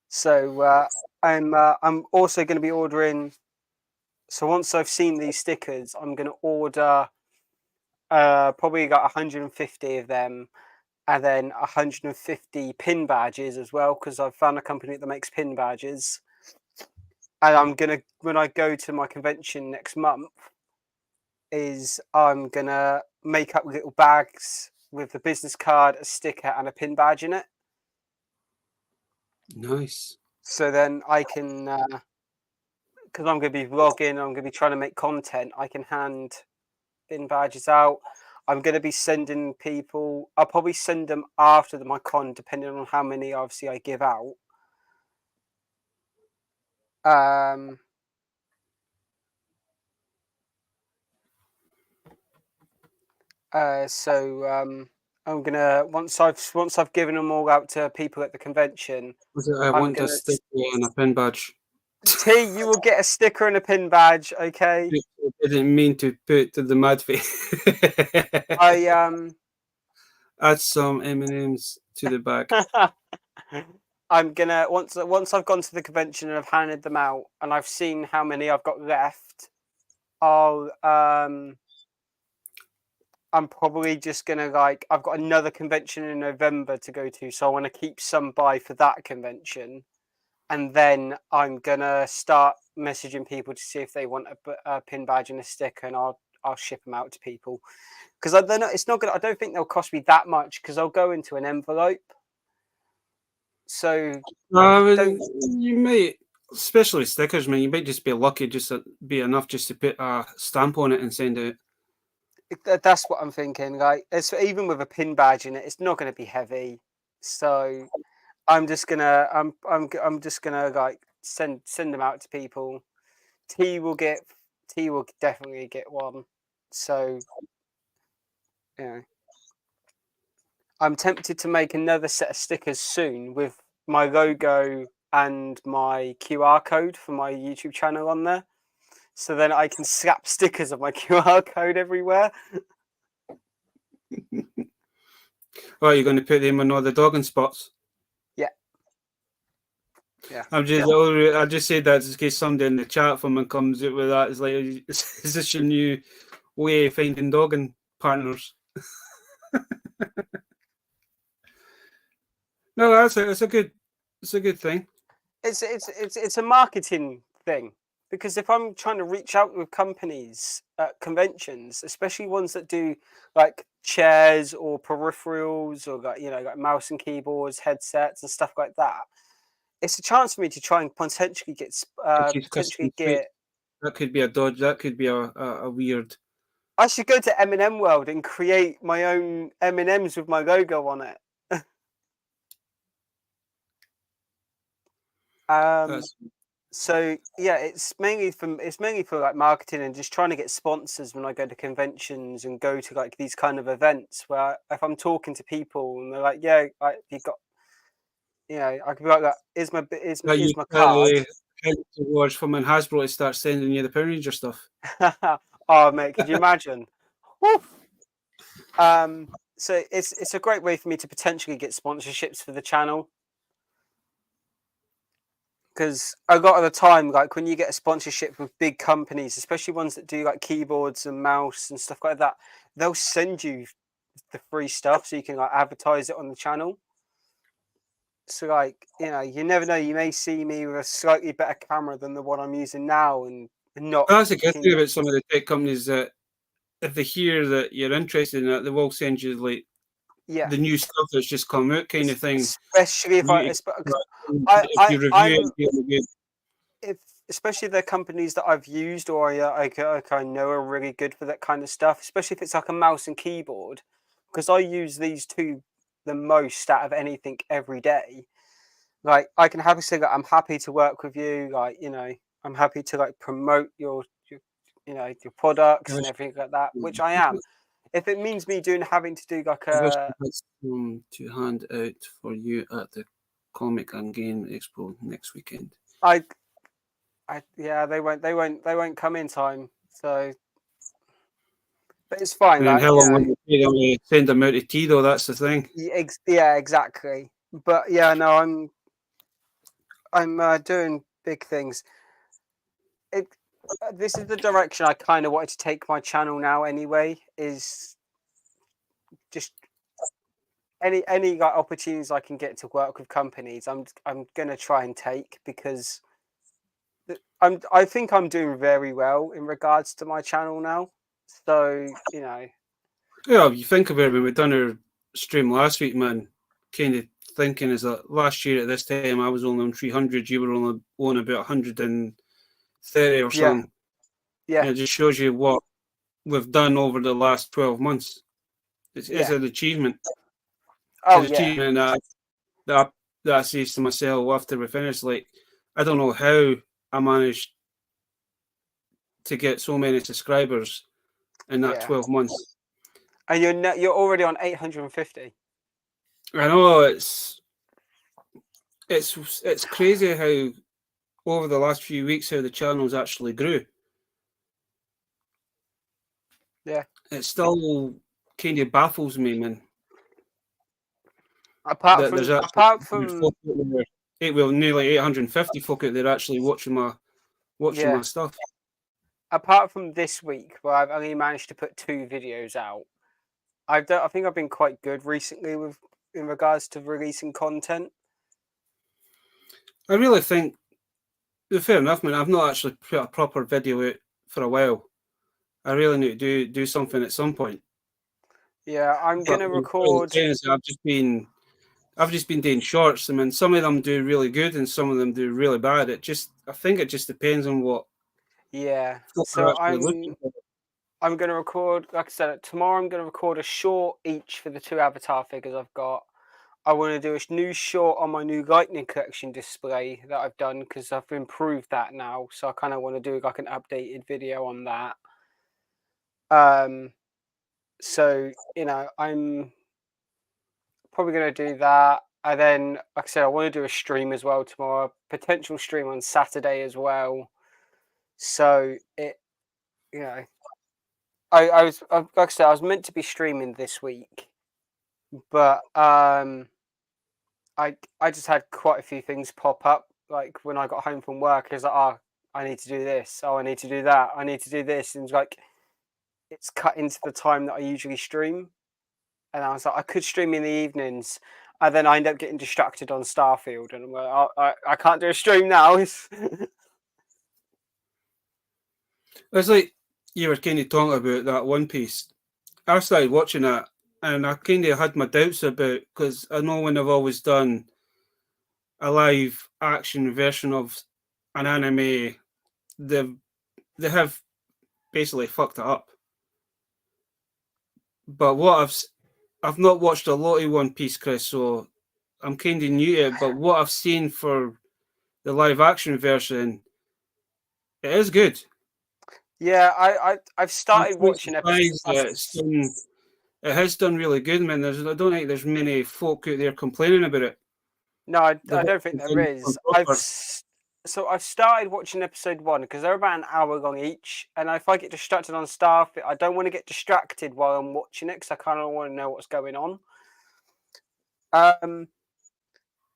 Speaker 2: So I'm also going to be ordering. So once I've seen these stickers, I'm going to order probably got 150 of them, and then 150 pin badges as well, because I've found a company that makes pin badges. And I'm gonna, when I go to my convention next month, I'm gonna make up little bags with the business card, a sticker, and a pin badge in it.
Speaker 3: Nice.
Speaker 2: So then I can, because I'm going to be vlogging, I'm going to be trying to make content, I can hand pin badges out. I'm going to be sending people. I'll probably send them after my con, depending on how many obviously I give out. I'm gonna once I've given them all out to people at the convention.
Speaker 3: I want a sticker and a pin badge.
Speaker 2: T, you will get a sticker and a pin badge. Okay.
Speaker 3: I didn't mean to put the mad face. Add some M&Ms to the bag.
Speaker 2: I'm gonna once I've gone to the convention and I've handed them out and I've seen how many I've got left, I'm probably just gonna I've got another convention in November to go to, so I want to keep some by for that convention, and then I'm gonna start messaging people to see if they want a pin badge and a sticker, and I'll ship them out to people. Because I don't know, it's not gonna. I don't think they'll cost me that much because I'll go into an envelope. So
Speaker 3: you might, especially stickers, man. You might just be lucky, just be enough just to put a stamp on it and send it.
Speaker 2: That's what I'm thinking. It's even with a pin badge in it, it's not going to be heavy. So I'm just gonna I'm just gonna send them out to people. T will definitely get one. So yeah, I'm tempted to make another set of stickers soon with my logo and my QR code for my YouTube channel on there. So then I can slap stickers of my QR code everywhere.
Speaker 3: Oh, you're going to put them on all the dogging spots?
Speaker 2: Yeah. Yeah.
Speaker 3: I just said that in case somebody in the chat from and comes out with that. It's like, is this your new way of finding dogging partners? No, it's a good thing.
Speaker 2: It's a marketing thing, because if I'm trying to reach out with companies at conventions, especially ones that do chairs or peripherals or like mouse and keyboards, headsets and stuff like that, it's a chance for me to try and potentially get
Speaker 3: that could be a dodge. That could be a weird.
Speaker 2: I should go to M&M World and create my own M&Ms with my logo on it. So yeah, it's mainly for like marketing and just trying to get sponsors when I go to conventions and go to like these kind of events where if I'm talking to people and they're like, yeah, you got, I can be like, is my card.
Speaker 3: To watch from when Hasbro starts sending you the Power Ranger stuff.
Speaker 2: Oh mate, could you imagine? So it's a great way for me to potentially get sponsorships for the channel. Because a lot of the time, like when you get a sponsorship with big companies, especially ones that do like keyboards and mouse and stuff like that, they'll send you the free stuff so you can like advertise it on the channel. So you never know, you may see me with a slightly better camera than the one I'm using now, and not.
Speaker 3: That's a good thing about some of the tech companies, that if they hear that you're interested in it, they will send you like the new stuff that's just come out, kind of thing.
Speaker 2: Especially especially the companies that I've used or I know are really good for that kind of stuff, especially if it's like a mouse and keyboard, because I use these two the most out of anything every day. Like I can happily say that I'm happy to work with you, I'm happy to like promote your products and everything like that, which I am. If it means me having to do like a
Speaker 3: to hand out for you at the Comic and Game Expo next weekend.
Speaker 2: They won't come in time, so but it's fine.
Speaker 3: And how long will you send them out to tea though? That's the thing.
Speaker 2: Yeah, exactly. But yeah, no, I'm doing big things. This is the direction I kind of wanted to take my channel now. Anyway, is just any like opportunities I can get to work with companies. I'm gonna try and take, because I think I'm doing very well in regards to my channel now. So
Speaker 3: Yeah, if you think about it, when we done our stream last week, man, kind of thinking is that last year at this time I was only on 300, you were only on about 130 or something.
Speaker 2: Yeah.
Speaker 3: And it just shows you what we've done over the last 12 months. It's an achievement.
Speaker 2: Oh,
Speaker 3: it's an achievement that I say to myself after we finish. Like, I don't know how I managed to get so many subscribers in that 12 months.
Speaker 2: And you're already on 850.
Speaker 3: I know it's crazy how over the last few weeks how the channel's actually grew.
Speaker 2: Yeah.
Speaker 3: It still kind of baffles me, man.
Speaker 2: Apart from
Speaker 3: nearly 850 folk out there actually watching my stuff.
Speaker 2: Apart from this week, where I've only managed to put 2 videos out, I think I've been quite good recently in regards to releasing content.
Speaker 3: I really think, fair enough, man. I've not actually put a proper video out for a while. I really need to do something at some point.
Speaker 2: Yeah, I'm gonna record.
Speaker 3: I've just been doing shorts. I mean, some of them do really good and some of them do really bad. I think it just depends on what.
Speaker 2: Yeah. So I'm gonna record. Like I said, tomorrow I'm gonna record a short each for the 2 avatar figures I've got. I want to do a new short on my new Lightning Collection display that I've done because I've improved that now. So I kind of want to do like an updated video on that. So, I'm probably going to do that. And then, like I said, I want to do a stream as well tomorrow. Potential stream on Saturday as well. So, I was, like I said, I was meant to be streaming this week. But I just had quite a few things pop up. Like when I got home from work, I was like, oh, I need to do this. Oh, I need to do that. I need to do this. And it's cut into the time that I usually stream. And I was like, I could stream in the evenings. And then I end up getting distracted on Starfield. And I'm like, oh, I can't do a stream now.
Speaker 3: It's like you were kind of talking about that One Piece. I started watching that and I kind of had my doubts about, because I know when I've always done a live action version of an anime, they have basically fucked it up. But what I've not watched a lot of One Piece, Chris, so I'm kind of new to it. But what I've seen for the live action version, it is good.
Speaker 2: Yeah, I've started watching episodes.
Speaker 3: It has done really good, man. I don't think there's many folk out there complaining about it.
Speaker 2: No, I don't think there is. I've started watching episode 1 because they're about an hour long each, and if I get distracted on Starfield, I don't want to get distracted while I'm watching it because I kind of want to know what's going on.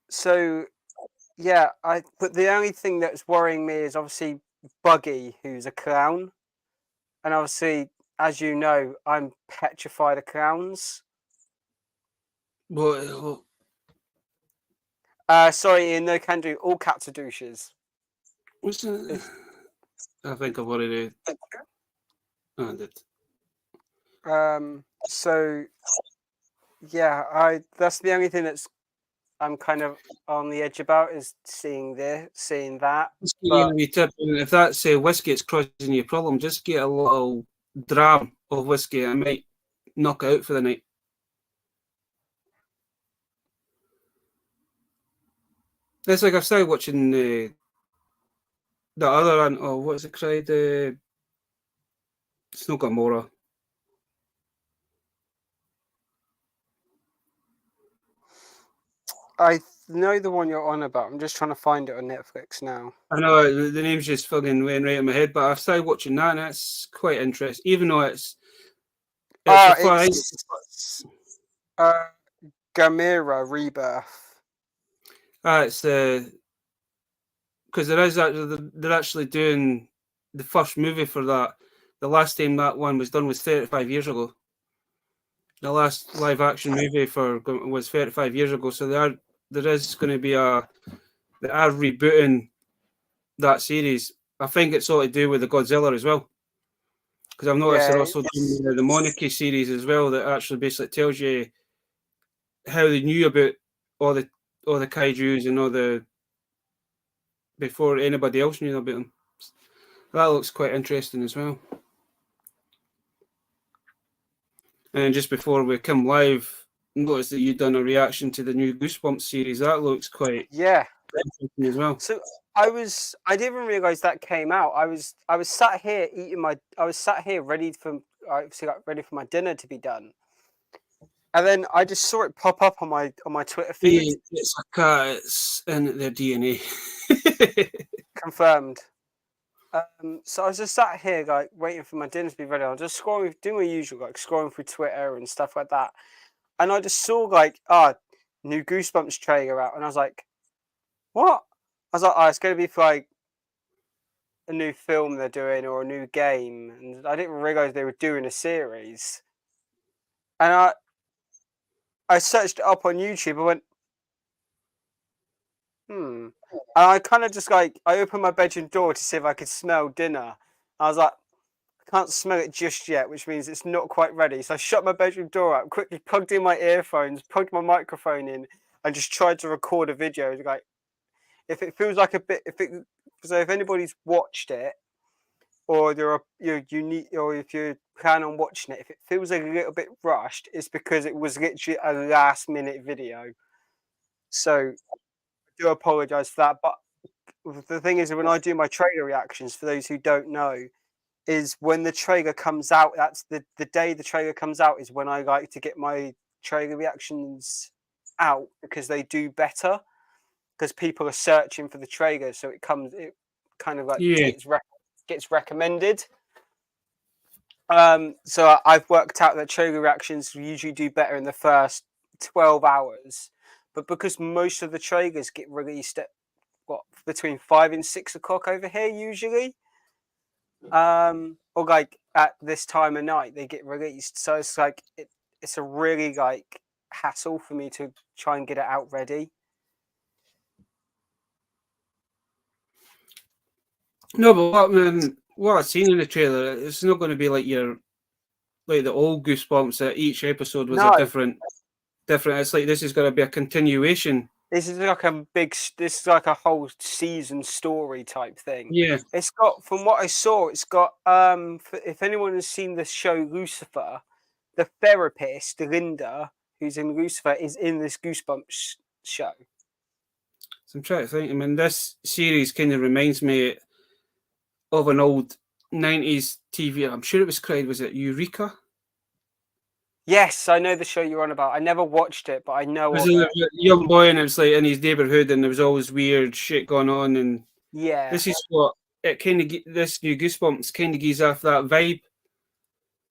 Speaker 2: So yeah, but the only thing that's worrying me is obviously Buggy, who's a clown, and obviously, as you know, I'm petrified of clowns.
Speaker 3: Well,
Speaker 2: sorry, Ian, no can do. All cats are douches.
Speaker 3: I think I've already. I did.
Speaker 2: So yeah, that's the only thing that's I'm kind of on the edge about is seeing that.
Speaker 3: If that's whiskey it's causing you a problem, just get a little dram of whiskey and it might knock it out for the night. It's like I've started watching the other one. Oh, what's it called? It's not Gamora.
Speaker 2: I know the one you're on about. I'm just trying to find it on Netflix now.
Speaker 3: I know the name's just fucking weighing right in my head, but I've started watching that, and it's quite interesting. Even though it's
Speaker 2: Gamera Rebirth.
Speaker 3: It's because they're actually doing the first movie for that. The last time that one was done was 35 years ago. The last live action movie was 35 years ago. So there is going to be they are rebooting that series. I think it's all to do with the Godzilla as well. Because I've noticed they're also doing the Monarchy series as well, that actually basically tells you how they knew about all the kaijus and before anybody else knew about them. That looks quite interesting as well. And just before we come live, noticed that you'd done a reaction to the new Goosebumps series. That looks quite interesting as well.
Speaker 2: So I didn't even realize that came out. I was sat here ready for my dinner to be done. And then I just saw it pop up on my Twitter feed.
Speaker 3: Yeah, it's a cat. It's in their DNA.
Speaker 2: Confirmed. So I was just sat here like waiting for my dinner to be ready. I was just doing my usual, like scrolling through Twitter and stuff like that. And I just saw like new Goosebumps trailer out, and I was like, what? I was like, it's going to be for like a new film they're doing or a new game, and I didn't realize they were doing a series. And I searched it up on YouTube. I went, And I kind of just like, I opened my bedroom door to see if I could smell dinner. I was like, I can't smell it just yet, which means it's not quite ready. So I shut my bedroom door up, quickly plugged in my earphones, plugged my microphone in, and just tried to record a video. Like, if it feels like a bit, if anybody's watched it, or if you plan on watching it, if it feels like a little bit rushed, it's because it was literally a last-minute video. So I do apologize for that. But the thing is, when I do my trailer reactions, for those who don't know, is when the trailer comes out. That's the day the trailer comes out is when I like to get my trailer reactions out, because they do better, because people are searching for the trailer, so it kind of like gets recommended. So I've worked out that trailer reactions usually do better in the first 12 hours, but because most of the trailers get released at between 5 and 6 o'clock over here usually, or like at this time of night they get released, so it's like it's a really like hassle for me to try and get it out ready.
Speaker 3: No, but what I've seen in the trailer, it's not going to be like the old Goosebumps that each episode was a different. It's like this is going to be a continuation.
Speaker 2: This is like a whole season story type thing.
Speaker 3: Yeah.
Speaker 2: It's got, from what I saw, it's got if anyone has seen the show Lucifer, the therapist Linda, who's in Lucifer, is in this Goosebumps show.
Speaker 3: So I'm trying to think. I mean, this series kind of reminds me of an old 90s TV. I'm sure it was called, was it Eureka?
Speaker 2: Yes, I know the show you're on about. I never watched it, but I know.
Speaker 3: It was a young boy, and it was like in his neighborhood, and there was always weird shit going on. And this is what it kind of this new Goosebumps kind of gives off that vibe.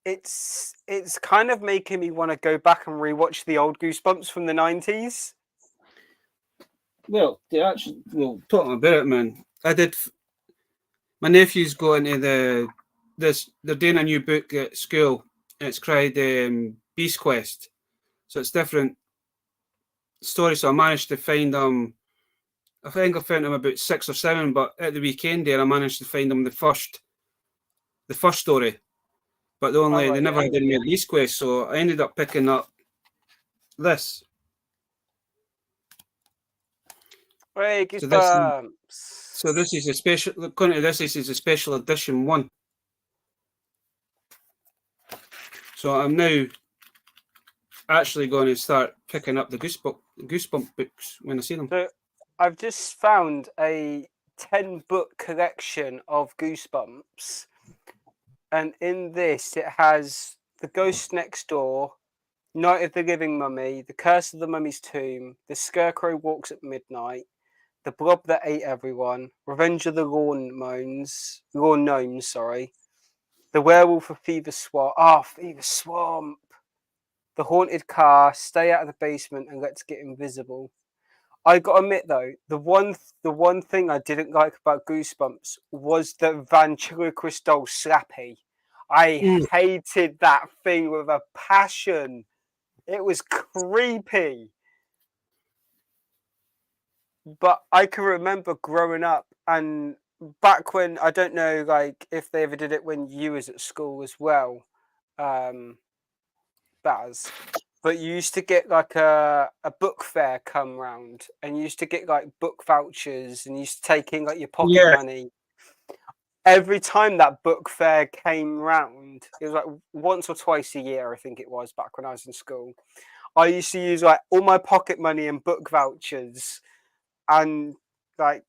Speaker 2: It's kind of making me want to go back and rewatch the old Goosebumps from the 90s.
Speaker 3: Well, talking about it, man. I did. My nephew's going to they're doing a new book at school. It's called Beast Quest, so it's different stories. So I managed to find them. I think I found them about 6 or 7, but at the weekend there, I managed to find them the first story. But they never had any Beast Quest, so I ended up picking up this. So this is a special. According to this is a special edition 1. So I'm now actually going to start picking up the Goosebump books when I see them.
Speaker 2: So I've just found a 10-book collection of Goosebumps, and in this it has The Ghost Next Door, Night of the Living Mummy, The Curse of the Mummy's Tomb, The Scarecrow Walks at Midnight, The Blob That Ate Everyone, Revenge of the Lawn Gnomes, The Werewolf of Fever Swamp, The Haunted Car, Stay Out of the Basement, and Let's Get Invisible. I gotta admit though, the one thing I didn't like about Goosebumps was the ventriloquist doll Slappy. I hated that thing with a passion. It was creepy. But I can remember growing up, and back when, I don't know like if they ever did it when you was at school as well, Baz, but you used to get like a book fair come round, and you used to get like book vouchers, and you used to take in like your pocket money. every time that book fair came round, it was like once or twice a year, I think it was, back when I was in school. I used to use like all my pocket money and book vouchers, and like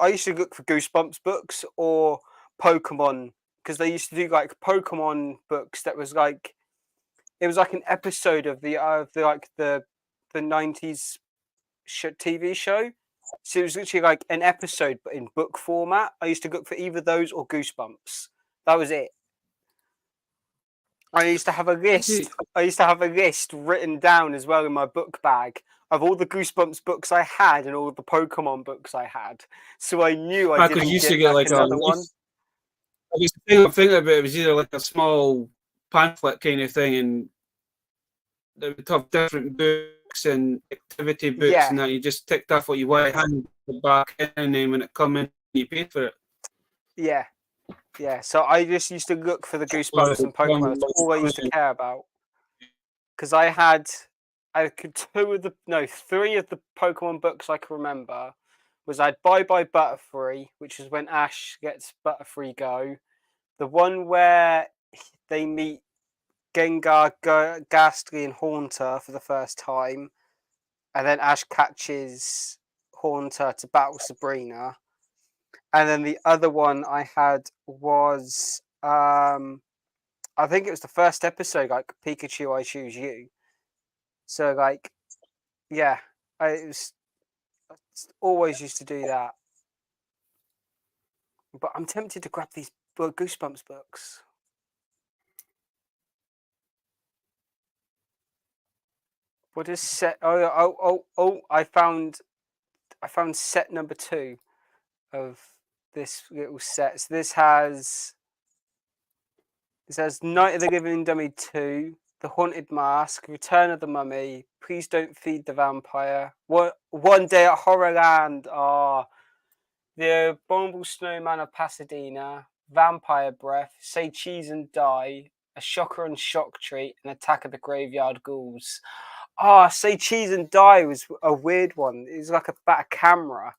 Speaker 2: I used to look for Goosebumps books or Pokemon, because they used to do like Pokemon books that was like, it was like an episode of the 90s TV show. So it was literally like an episode, but in book format. I used to look for either those or Goosebumps. That was it. I used to have a list. I used to have a list written down as well in my book bag of all the Goosebumps books I had and all the Pokemon books I had. So I knew I didn't get like another one.
Speaker 3: I used to think about it was either like a small pamphlet kind of thing, and they would have different books and activity books, and that you just ticked off what you want, hand it back in, and then when it come in, you paid for it.
Speaker 2: Yeah. So I just used to look for the Goosebumps and Pokemon. That's all I used to care about. Because three of the Pokemon books I can remember was I had Bye Bye Butterfree, which is when Ash gets Butterfree Go. The one where they meet Gengar, Ghastly, and Haunter for the first time, and then Ash catches Haunter to battle Sabrina. And then the other one I had was, I think it was the first episode, like Pikachu, I Choose You. So like, yeah, I always used to do that. But I'm tempted to grab these Goosebumps books. What is set? Oh! I found set number 2 of this little set. So this has Night of the Living Dummy 2, The Haunted Mask, Return of the Mummy, Please Don't Feed the Vampire, One Day at Horrorland, The Abominable Snowman of Pasadena, Vampire Breath, Say Cheese and Die, A Shocker and Shock Treat, and Attack of the Graveyard Ghouls. Say Cheese and Die was a weird one. It was like about a camera,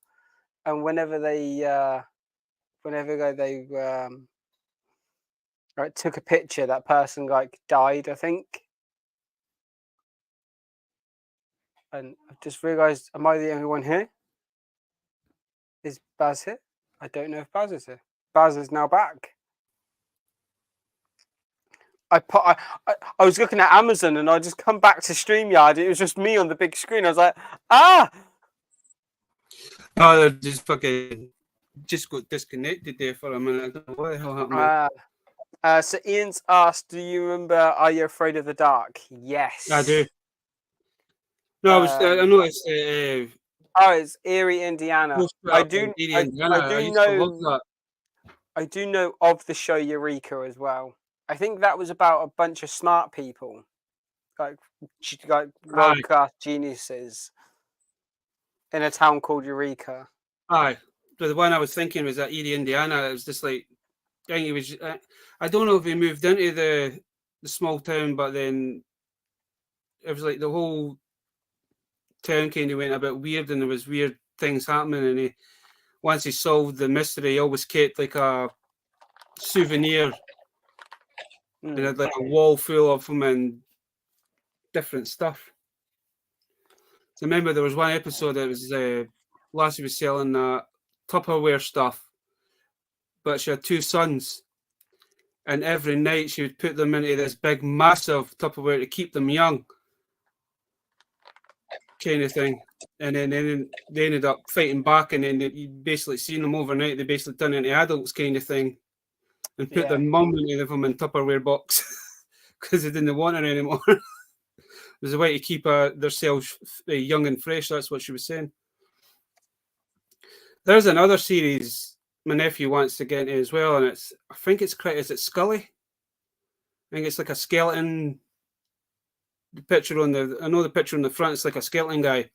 Speaker 2: and whenever they took a picture, that person like died, I think. And I've just realised, am I the only one here? Is Baz here? I don't know if Baz is here. Baz is now back. I was looking at Amazon and I just come back to StreamYard. It was just me on the big screen. I was like,
Speaker 3: Oh, they just got disconnected there for a minute. I don't know what the hell happened.
Speaker 2: So Ian's asked, do you remember Are You Afraid of the Dark? Yes.
Speaker 3: I do. No, I noticed.
Speaker 2: It's Erie, Indiana. I do know of the show Eureka as well. I think that was about a bunch of smart people, like world-class geniuses in a town called Eureka.
Speaker 3: Aye, but the one I was thinking was at Erie, Indiana. It was just like, I think it was. I don't know if he moved into the small town, but then it was like the whole town kind of went a bit weird, and there was weird things happening. And once he solved the mystery, he always kept like a souvenir. They had like a wall full of them and different stuff. So I remember there was one episode that was Lassie was selling Tupperware stuff, but she had 2 sons, and every night she would put them into this big, massive Tupperware to keep them young, kind of thing. And then they ended up fighting back, and then you basically seen them overnight. They basically turned into adults, kind of thing, and put their mum into them in Tupperware box because they didn't want her anymore. It was a way to keep themselves young and fresh. That's what she was saying. There's another series my nephew wants to get into as well, and is it Scully? I think it's like a skeleton. I know the picture on the front. It's like a skeleton guy.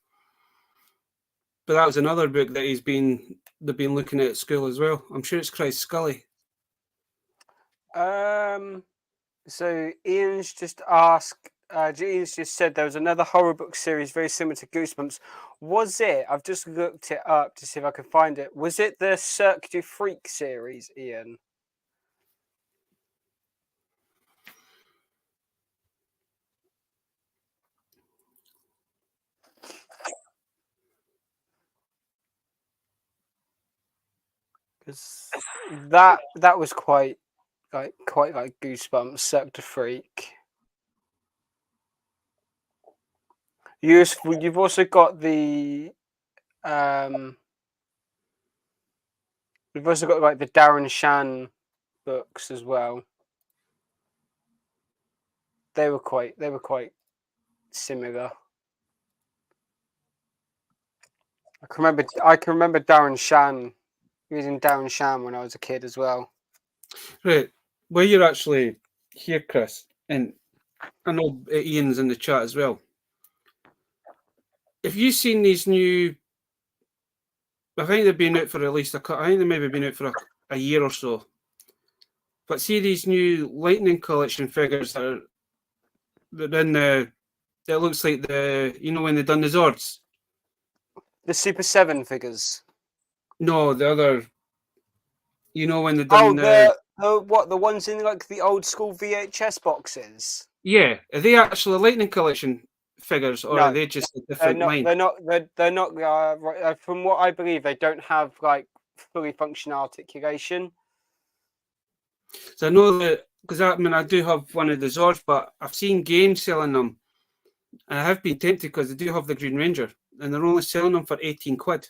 Speaker 3: But that was another book that they've been looking at school as well. I'm sure it's Christ Scully.
Speaker 2: So Ian's just asked, Jean's just said there was another horror book series very similar to Goosebumps. Was it? I've just looked it up to see if I can find it. Was it the Cirque du Freak series, Ian? Because that was quite like Goosebumps, Cirque du Freak. You've also got the we've also got like the Darren Shan books as well. They were quite similar. I can remember Darren Shan reading Darren Shan when I was a kid as well.
Speaker 3: Right, well, you're actually here, Chris, and I know Ian's in the chat as well. Have you seen these new? I think they've been out for at least I think they maybe been out for a year or so. But see these new Lightning Collection figures that are in the. It looks like when they've done the Zords.
Speaker 2: The Super 7 figures.
Speaker 3: No, the other. When they've done
Speaker 2: the ones in like the old school VHS boxes?
Speaker 3: Yeah, are they actually Lightning Collection figures, or
Speaker 2: No,
Speaker 3: are they just a different line?
Speaker 2: They're not. Right, from what I believe, they don't have like fully functional articulation.
Speaker 3: So I know that because I do have one of the Zords, but I've seen games selling them, and I have been tempted because they do have the Green Ranger, and they're only selling them for 18 quid.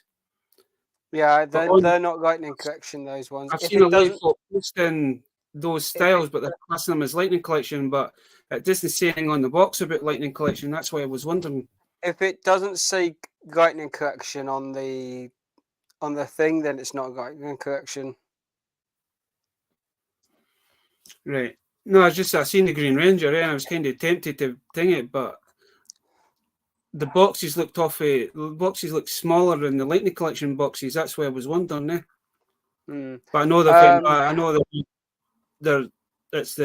Speaker 2: Yeah, they're not Lightning Collection, those ones.
Speaker 3: I've seen a lot of folk posting those styles, but they're classing them as Lightning Collection, but it doesn't say anything on the box about Lightning Collection. That's why I was wondering.
Speaker 2: If it doesn't say Lightning Collection on the thing, then it's not Lightning Collection.
Speaker 3: Right. No, I seen the Green Ranger, and I was kind of tempted to ding it, but the boxes looked smaller than the Lightning Collection boxes. That's why I was wondering. But I know it's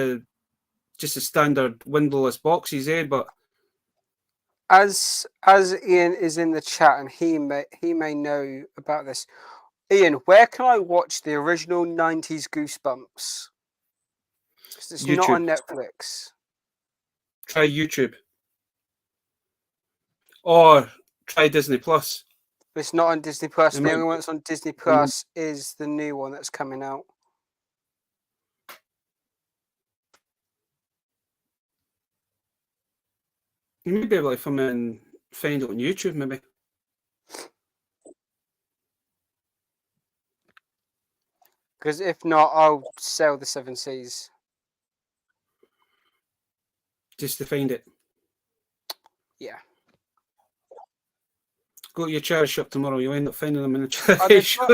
Speaker 3: just the standard windowless boxes, But
Speaker 2: as Ian is in the chat and he may know about this, Ian, where can I watch the original 90s Goosebumps? Because it's YouTube. Not on Netflix.
Speaker 3: Try YouTube. Or try Disney Plus.
Speaker 2: It's not on Disney Plus. The only one that's on Disney Plus is the new one that's coming out.
Speaker 3: You may be able to come in and find it on YouTube, maybe.
Speaker 2: Because if not, I'll sell the 7 Seas.
Speaker 3: Just to find it.
Speaker 2: Yeah.
Speaker 3: Go to your charity shop tomorrow. You'll end up finding them in the charity shop.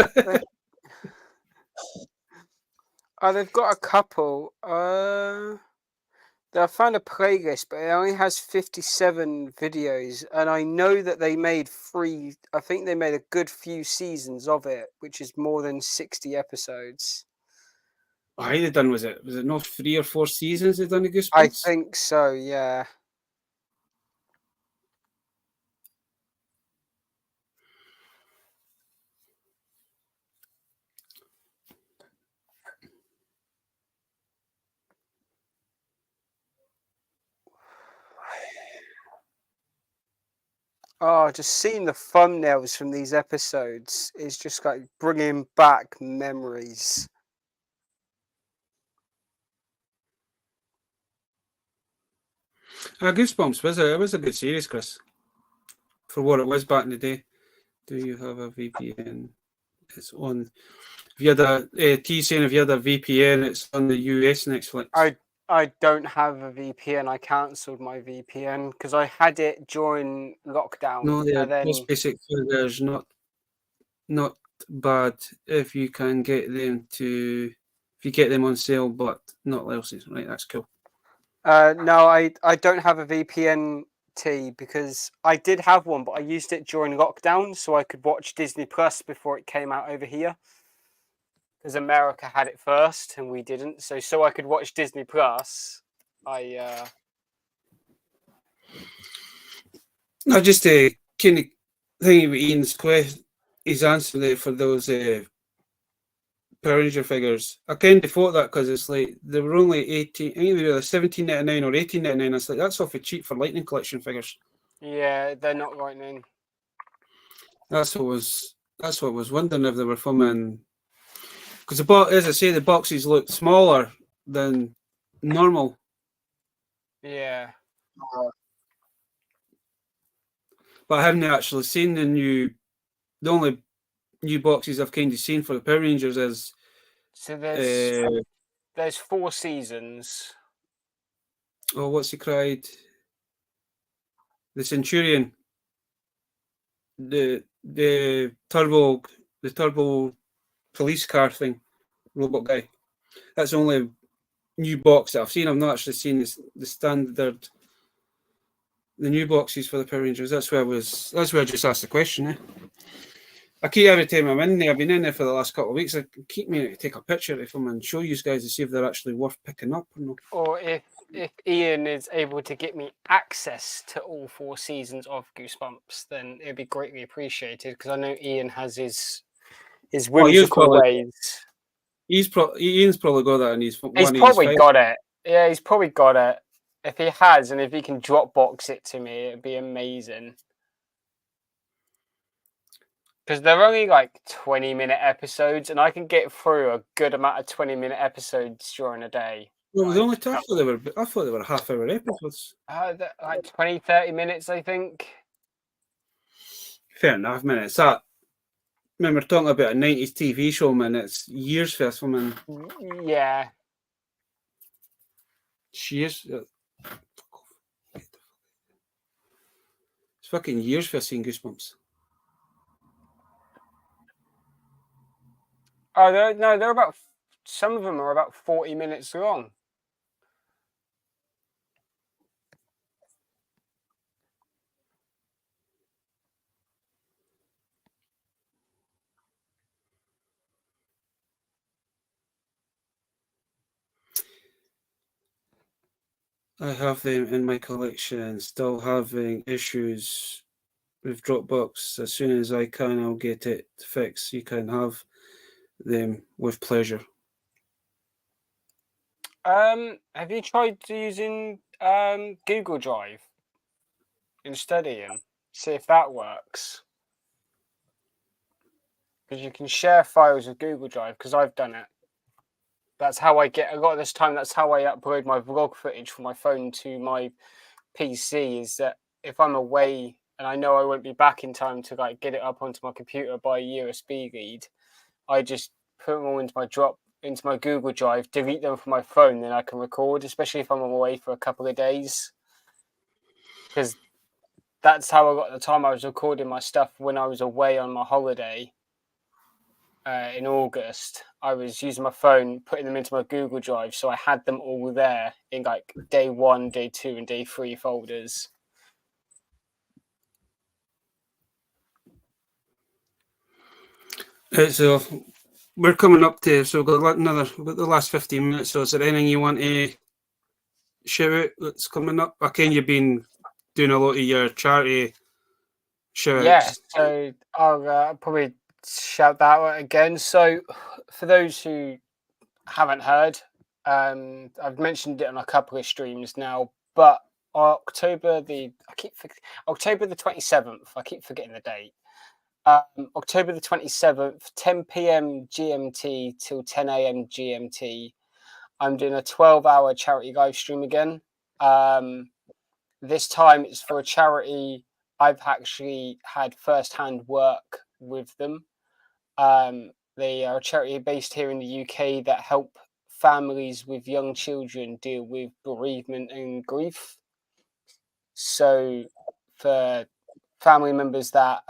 Speaker 2: They've got a couple. I found a playlist, but it only has 57 videos, and I know that they made I think they made a good few seasons of it, which is more than 60 episodes.
Speaker 3: How they done was it not 3 or 4 seasons they've done the Goosebumps?
Speaker 2: I think so, yeah. Oh, just seeing the thumbnails from these episodes is just like bringing back memories.
Speaker 3: Goosebumps was a good series, Chris. For what it was back in the day. Do you have a VPN? It's on. If you had if you had a VPN, it's on the US Netflix.
Speaker 2: I don't have a VPN. I cancelled my VPN because I had it during lockdown.
Speaker 3: No, most basic figures not bad if you can get them on sale, but not else's. Right, that's cool.
Speaker 2: No, I don't have a VPN because I did have one, but I used it during lockdown so I could watch Disney Plus before it came out over here. Because America had it first and we didn't, so I could watch Disney Plus. I
Speaker 3: No, just a kind of thing with Ian's question, his answer there for those Power Ranger figures. I kind of thought that because it's like they were only 18, I think they were $17.99 or $18.99. It's like that's awfully cheap for Lightning Collection figures.
Speaker 2: Yeah, they're not Lightning.
Speaker 3: That's what was wondering if they were from in, because the box, as I say, the boxes look smaller than normal.
Speaker 2: Yeah.
Speaker 3: But I haven't actually seen the only new boxes I've kind of seen for the Power Rangers is.
Speaker 2: So there's 4 seasons.
Speaker 3: Oh, what's he cried? The Centurion. The turbo police car thing, robot guy. That's the only new box that I've seen. I've not actually seen the standard, the new boxes for the Power Rangers. That's where I just asked the question. I keep, every time I'm in there, I've been in there for the last couple of weeks, I keep meaning to take a picture of them and show you guys to see if they're actually worth picking up or not.
Speaker 2: Or if Ian is able to get me access to all 4 seasons of Goosebumps, then it'd be greatly appreciated, because I know Ian has his whimsical ways.
Speaker 3: Ian's probably got that in his.
Speaker 2: He's probably got it. Yeah, he's probably got it. If he has, and if he can Dropbox it to me, it'd be amazing. Because they're only like 20-minute episodes, and I can get through a good amount of 20-minute episodes during a day.
Speaker 3: Well, the only time I thought they were half-hour episodes.
Speaker 2: Like 20, 30 minutes, I think.
Speaker 3: Fair enough, man. It's that. Remember talking about a 90s TV show, man. It's years first for man.
Speaker 2: Yeah.
Speaker 3: It's fucking years for seeing Goosebumps.
Speaker 2: Oh, they're about. Some of them are about 40 minutes long.
Speaker 3: I have them in my collection, still having issues with Dropbox. As soon as I can, I'll get it fixed. You can have them with pleasure.
Speaker 2: Have you tried using Google Drive instead, Ian? See if that works. Because you can share files with Google Drive, because I've done it. That's how I get, a lot of this time, that's how I upload my vlog footage from my phone to my PC, is that if I'm away and I know I won't be back in time to like get it up onto my computer by USB lead, I just put them all into my Google Drive, delete them from my phone, then I can record, especially if I'm away for a couple of days. Because that's how I got the time I was recording my stuff when I was away on my holiday. In August, I was using my phone, putting them into my Google Drive, so I had them all there in like day 1, day 2, and day 3 folders.
Speaker 3: So we're coming up to, so we've got the last 15 minutes. So is there anything you want to shout out that's coming up? I can you've been doing a lot of your charity shout outs.
Speaker 2: Yeah, so I'll probably shout that out again. So for those who haven't heard, I've mentioned it on a couple of streams now, but October the 27th, I keep forgetting the date. October the 27th, 10 p.m. GMT till 10 a.m. GMT, I'm doing a 12-hour charity live stream again. This time it's for a charity I've actually had first-hand work with them. They are a charity based here in the UK that help families with young children deal with bereavement and grief. So for family members that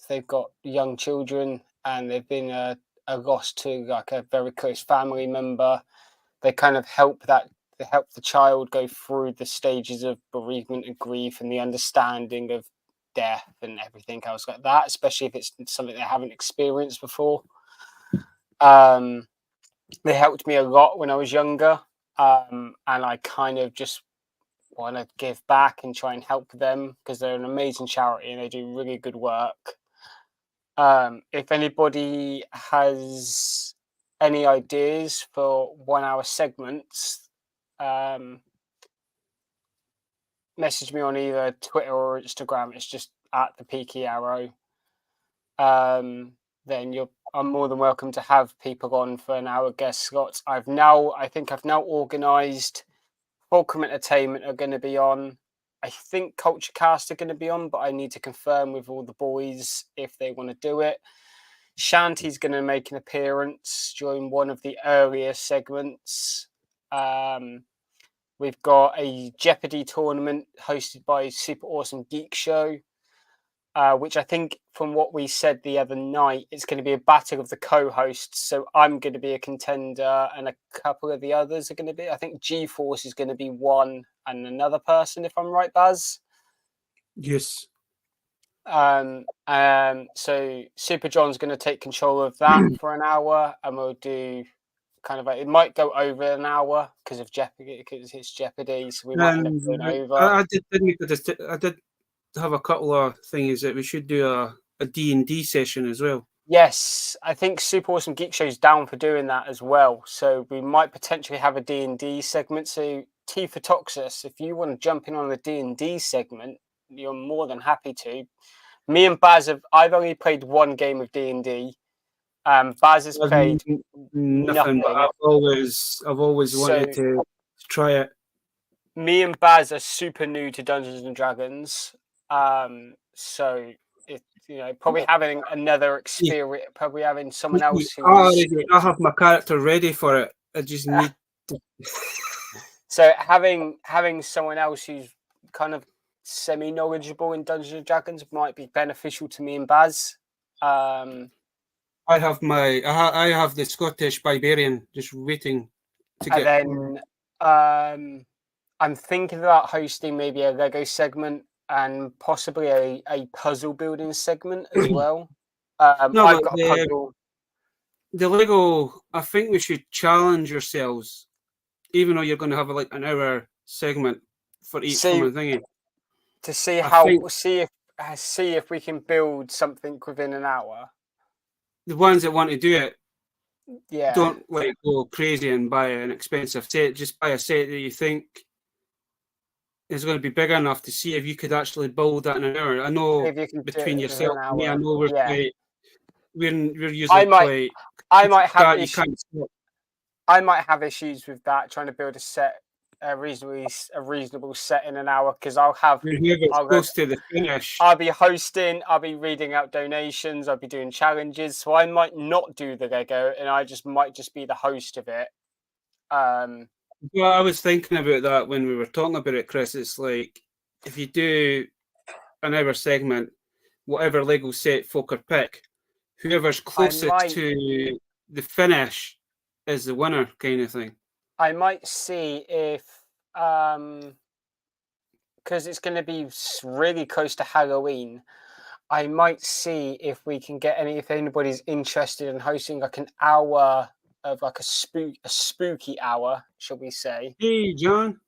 Speaker 2: they've got young children and they've been a loss to like a very close family member, they kind of help the child go through the stages of bereavement and grief and the understanding of death and everything else like that, especially if it's something they haven't experienced before. They helped me a lot when I was younger, and I kind of just want to give back and try and help them because they're an amazing charity and they do really good work. If anybody has any ideas for 1 hour segments, message me on either Twitter or Instagram. It's just at the Peaky Arrow. Then I'm more than welcome to have people on for an hour guest slots. I think I've now organised Fulcrum Entertainment are going to be on. I think Culture Cast are going to be on, but I need to confirm with all the boys if they want to do it. Shanty's going to make an appearance during one of the earlier segments. We've got a Jeopardy tournament hosted by Super Awesome Geek Show, which I think from what we said the other night, it's going to be a battle of the co-hosts. So I'm going to be a contender and a couple of the others are going to be, I think G-Force is going to be one and another person, if I'm right, Baz.
Speaker 3: Yes.
Speaker 2: So Super John's going to take control of that for an hour, and we'll do kind of it might go over an hour because of Jeopardy, because it's Jeopardy, so we might end up going over.
Speaker 3: I did have a couple of things that we should do a D&D session as well.
Speaker 2: Yes, I think Super Awesome Geek Show's down for doing that as well. So we might potentially have a D&D segment. So T for Toxus, if you want to jump in on the D&D segment, you're more than happy to. Me and Baz I've only played one game of D&D. Baz has played nothing.
Speaker 3: But I've always wanted to try it.
Speaker 2: Me and Baz are super new to Dungeons and Dragons. So probably having another experience, probably having someone else
Speaker 3: I have my character ready for it. I just need to.
Speaker 2: So having someone else who's kind of semi-knowledgeable in Dungeons and Dragons might be beneficial to me and Baz.
Speaker 3: I have the Scottish Barbarian just waiting to get.
Speaker 2: And then I'm thinking about hosting maybe a Lego segment and possibly a puzzle building segment as well. I've got a puzzle.
Speaker 3: The Lego, I think we should challenge yourselves, even though you're going to have like an hour segment for each thingy.
Speaker 2: To see see if we can build something within an hour.
Speaker 3: The ones that want to do it,
Speaker 2: yeah,
Speaker 3: don't go crazy and buy an expensive set. Just buy a set that you think is going to be big enough to see if you could actually build that in an hour. I know between yourself and me, I know we're usually quite.
Speaker 2: I might have issues. I might have issues with that, trying to build a reasonable set in an hour, because I'll
Speaker 3: close to the finish.
Speaker 2: I'll be hosting, I'll be reading out donations, I'll be doing challenges, so I might not do the Lego, and I might just be the host of it.
Speaker 3: Well, I was thinking about that when we were talking about it, Chris. It's like if you do an hour segment, whatever Lego set folk are pick, whoever's closest to the finish is the winner, kind of thing.
Speaker 2: I might see if, because it's going to be really close to Halloween, I might see if we can get if anybody's interested in hosting like an hour of like a spooky hour, shall we say?
Speaker 3: Hey, John.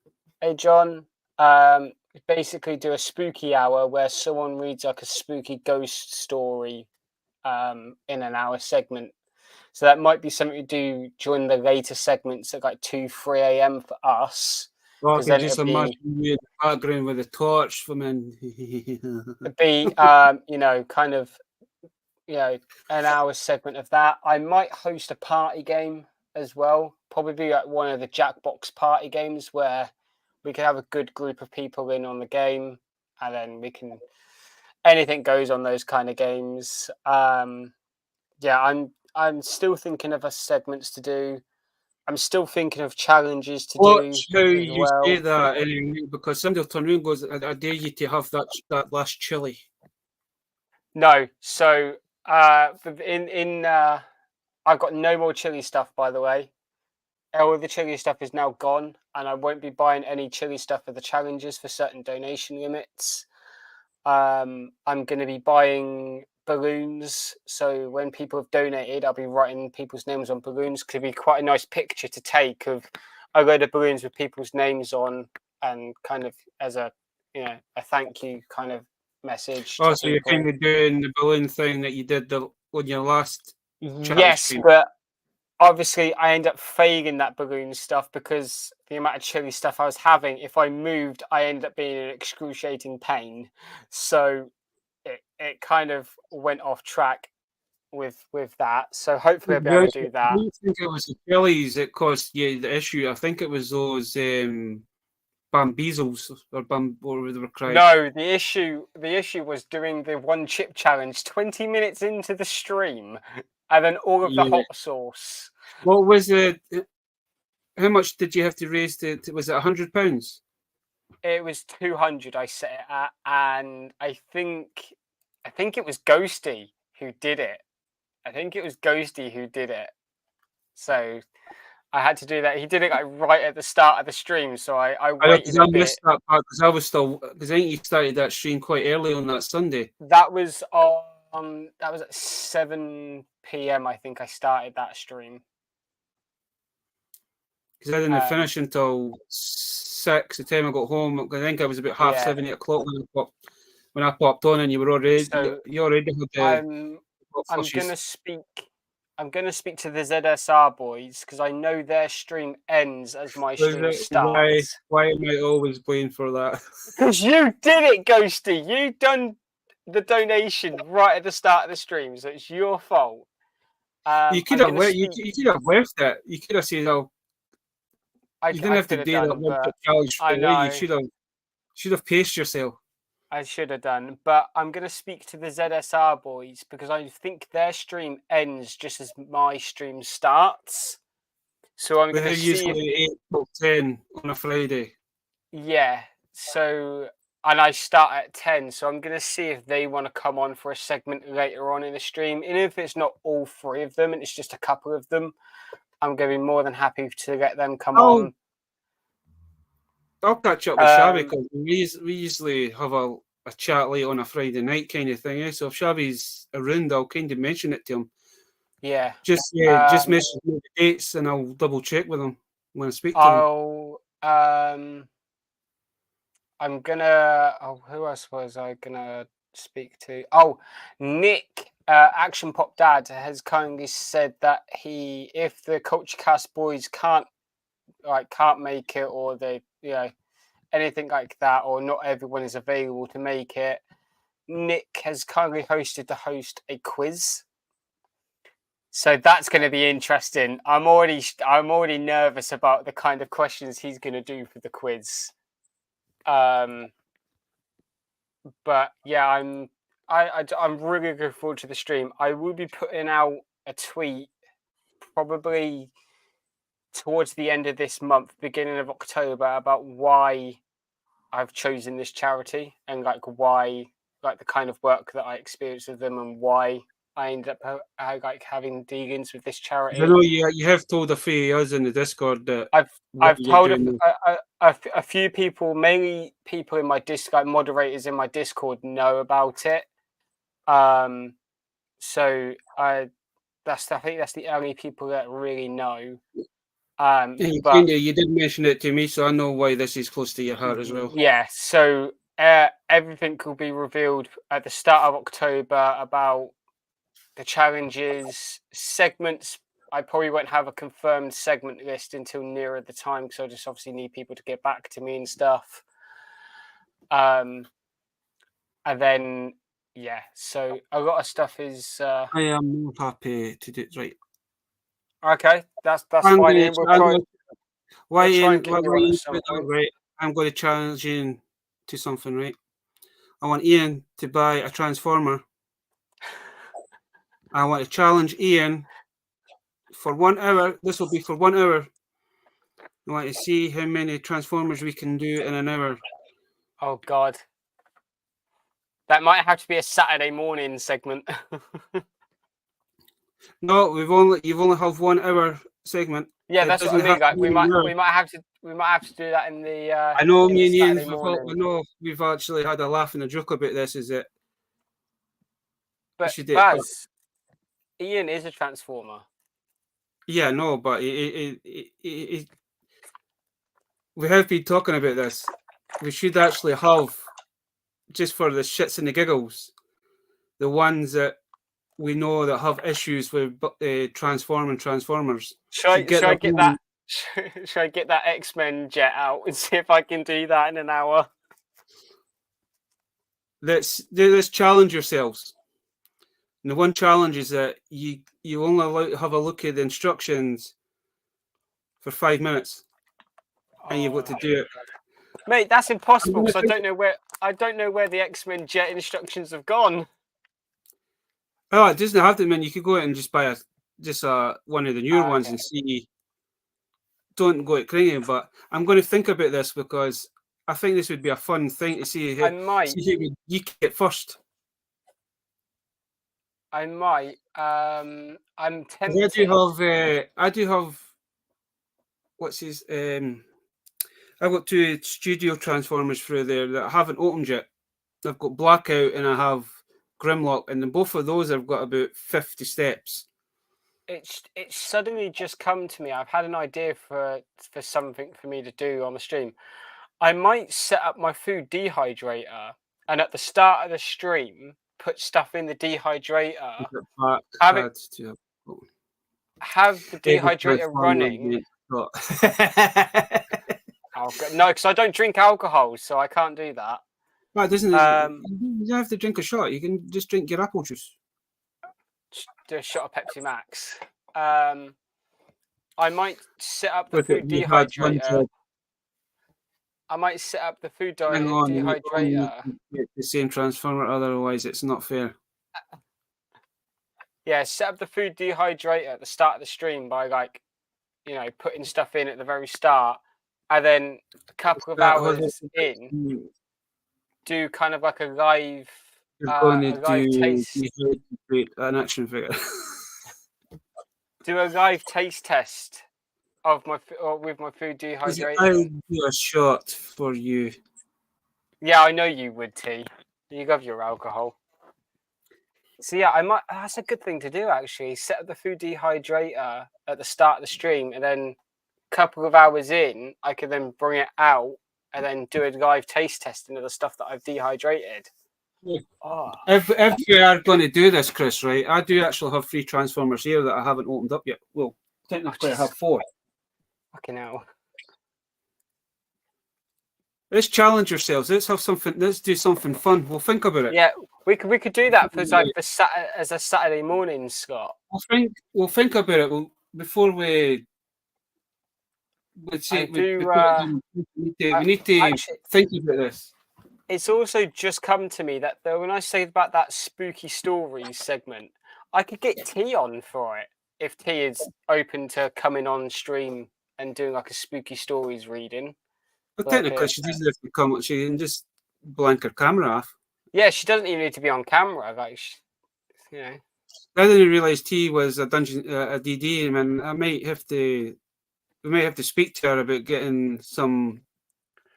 Speaker 2: Basically do a spooky hour where someone reads like a spooky ghost story in an hour segment. So that might be something to do during the later segments at like 2-3 a.m. for us.
Speaker 3: Well, I can just imagine you in the background with a torch from in.
Speaker 2: It'd be, kind of, an hour segment of that. I might host a party game as well. Probably like one of the Jackbox party games where we can have a good group of people in on the game, and then anything goes on those kind of games. I'm still thinking of segments to do. I'm still thinking of challenges to do.
Speaker 3: Watch how you say that, anyway, because somebody will turn around and goes, I dare you to have that last chili.
Speaker 2: No, so I've got no more chili stuff, by the way. All the chili stuff is now gone, and I won't be buying any chili stuff for the challenges for certain donation limits. I'm going to be buying balloons, so when people have donated, I'll be writing people's names on balloons. Could be quite a nice picture to take of a load of balloons with people's names on, and kind of as a a thank you kind of message.
Speaker 3: Oh, so you're kind of doing the balloon thing that you did on your last charity stream.
Speaker 2: But obviously I end up failing that balloon stuff because the amount of chilly stuff I was having. If I moved, I ended up being in excruciating pain. So it kind of went off track with that. So hopefully I'll be able to do that.
Speaker 3: I don't think it was the chilies that caused you the issue. I think it was those bambeezles or whatever they were called.
Speaker 2: No, the issue was doing the 1 chip challenge 20 minutes into the stream, and then all of the hot sauce.
Speaker 3: What was it? How much did you have to raise? Was it £100?
Speaker 2: It was 200. I set it at, and I think it was Ghosty who did it. So I had to do that. He did it like right at the start of the stream, so I waited a bit.
Speaker 3: Missed that part because I was still, because I think you started that stream quite early on that Sunday.
Speaker 2: That was at 7 p.m. I think I started that stream.
Speaker 3: Because I didn't finish until 6. The time I got home, I think I was about 7, 8 o'clock when I popped on, and you were already you already had the.
Speaker 2: I'm gonna speak to the ZSR boys because I know their stream ends as my stream starts.
Speaker 3: Why am I always blamed for that?
Speaker 2: Because you did it, Ghosty. You done the donation right at the start of the stream, so it's your fault.
Speaker 3: You could have left it. You could have said, "Oh, you didn't have to do that challenge."
Speaker 2: I know.
Speaker 3: You should have paced yourself.
Speaker 2: I should have done, but I'm going to speak to the ZSR boys because I think their stream ends just as my stream starts. So I'm going to see
Speaker 3: usually 8 till 10 on a Friday.
Speaker 2: Yeah. So, and I start at 10. So I'm going to see if they want to come on for a segment later on in the stream. And if it's not all 3 of them and it's just a couple of them, I'm going to be more than happy to let them come on.
Speaker 3: I'll catch up with Shabby because we usually have a chat late on a Friday night kind of thing. So if Shabby's around, I'll kind of mention it to him.
Speaker 2: Yeah.
Speaker 3: Just message me the dates and I'll double check with him when I speak to him.
Speaker 2: I'm gonna. Who else was I gonna speak to? Oh, Nick, Action Pop Dad, has kindly said that if the Culture Cast boys can't make it, or they, anything like that, or not everyone is available to make it, Nick has kindly hosted to host a quiz. So that's going to be interesting. I'm already nervous about the kind of questions he's going to do for the quiz. But yeah, I'm really looking forward to the stream. I will be putting out a tweet probably towards the end of this month, beginning of October, about why I've chosen this charity and why the kind of work that I experienced with them and why I ended up having dealings with this charity.
Speaker 3: I know you have told a few of us in the Discord that
Speaker 2: I've told a few people, mainly people in my Discord, moderators in my Discord, know about it. So I think that's the only people that really know.
Speaker 3: You did mention it to me, so I know why this is close to your heart as well.
Speaker 2: Yeah, so everything will be revealed at the start of October about the challenges, segments. I probably won't have a confirmed segment list until nearer the time because I just obviously need people to get back to me and stuff. And then, yeah, so a lot of stuff is...
Speaker 3: I am more happy to do it right.
Speaker 2: Okay, that's fine.
Speaker 3: I'm going to challenge Ian to something, right? I want Ian to buy a Transformer. I want to challenge Ian for 1 hour. This will be for 1 hour. I want to see how many Transformers we can do in an hour.
Speaker 2: Oh, God. That might have to be a Saturday morning segment.
Speaker 3: No, you've only have 1 hour segment.
Speaker 2: Yeah, that's what I mean. We might have to do that in the.
Speaker 3: I know, me and Ian. We've actually had a laugh and a joke about this. Is it?
Speaker 2: But Baz, Ian is a Transformer.
Speaker 3: Yeah, no, but we have been talking about this. We should actually have, just for the shits and the giggles, the ones that we know that have issues with transformers.
Speaker 2: Should I get that? Should I get that X-Men jet out and see if I can do that in an hour?
Speaker 3: Let's challenge yourselves. And the one challenge is that you only have a look at the instructions for 5 minutes, and you've got to do it.
Speaker 2: Mate, that's impossible because I don't know where the X-Men jet instructions have gone.
Speaker 3: Oh, it doesn't have to mean you could go out and just buy one of the newer ones and see. Don't go at crazy, but I'm going to think about this because I think this would be a fun thing to see how you get first.
Speaker 2: I might. I'm tempted.
Speaker 3: I do have. What's his? I've got 2 studio transformers through there that I haven't opened yet. I've got Blackout and I have Grimlock, and then both of those I've got about 50 steps.
Speaker 2: It's suddenly just come to me. I've had an idea for something for me to do on the stream. I might set up my food dehydrator, and at the start of the stream, put stuff in the dehydrator. Have the dehydrator running.
Speaker 3: Oh,
Speaker 2: no, because I don't drink alcohol, so I can't do that.
Speaker 3: Well, you don't have to drink a shot. You can just drink your apple juice.
Speaker 2: Do a shot of Pepsi Max. I might set up the food dehydrator. I might set up the food dehydrator.
Speaker 3: The same transformer, otherwise it's not fair.
Speaker 2: Yeah, set up the food dehydrator at the start of the stream by putting stuff in at the very start, and then a couple of hours in, do kind of like a live.
Speaker 3: You're going to do an action figure.
Speaker 2: Do a live taste test of with my food dehydrator.
Speaker 3: I'll do a shot for you.
Speaker 2: Yeah, I know you would, T. You love your alcohol. So yeah, I might. That's a good thing to do actually. Set up the food dehydrator at the start of the stream, and then a couple of hours in, I can then bring it out and then do a live taste testing of the stuff that I've dehydrated.
Speaker 3: Yeah. Oh. If you are going to do this, Chris, right? I do actually have 3 transformers here that I haven't opened up yet. Well, technically I have 4.
Speaker 2: Fucking hell.
Speaker 3: Let's challenge yourselves. Let's do something fun. We'll think about it.
Speaker 2: Yeah, we could do that as a Saturday morning, Scott.
Speaker 3: We'll think about it. Before we. We need to think about this.
Speaker 2: It's also just come to me that when I say about that spooky stories segment, I could get T on for it if T is open to coming on stream and doing like a spooky stories reading.
Speaker 3: But technically, she doesn't have to come. She can just blank her camera off.
Speaker 2: Yeah, she doesn't even need to be on camera. Like,
Speaker 3: I didn't realize T was a DD, and I might have to. We might have to speak to her about getting some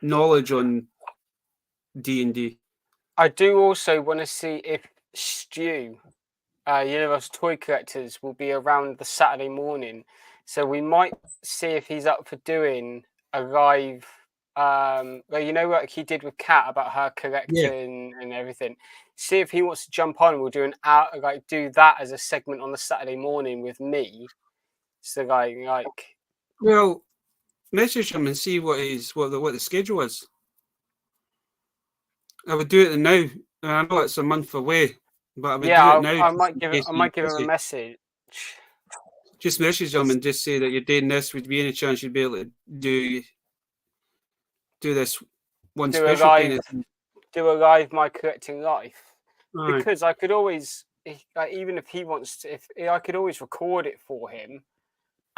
Speaker 3: knowledge on D&D.
Speaker 2: I do also want to see if Stu, Universal Toy Collectors, will be around the Saturday morning. So we might see if he's up for doing a live, what he did with Kat about her collecting and everything. See if he wants to jump on. We'll do do that as a segment on the Saturday morning with me. So
Speaker 3: well, message him and see what the schedule is. I would do it now. I know it's a month away, but I would do it now.
Speaker 2: I might give him a message.
Speaker 3: Just message him and just say that you're doing this. Would be any chance you'd be able to do this one special kind of thing?
Speaker 2: Do a live My Collecting Life. Right. Because I could always, even if he wants to, I could always record it for him.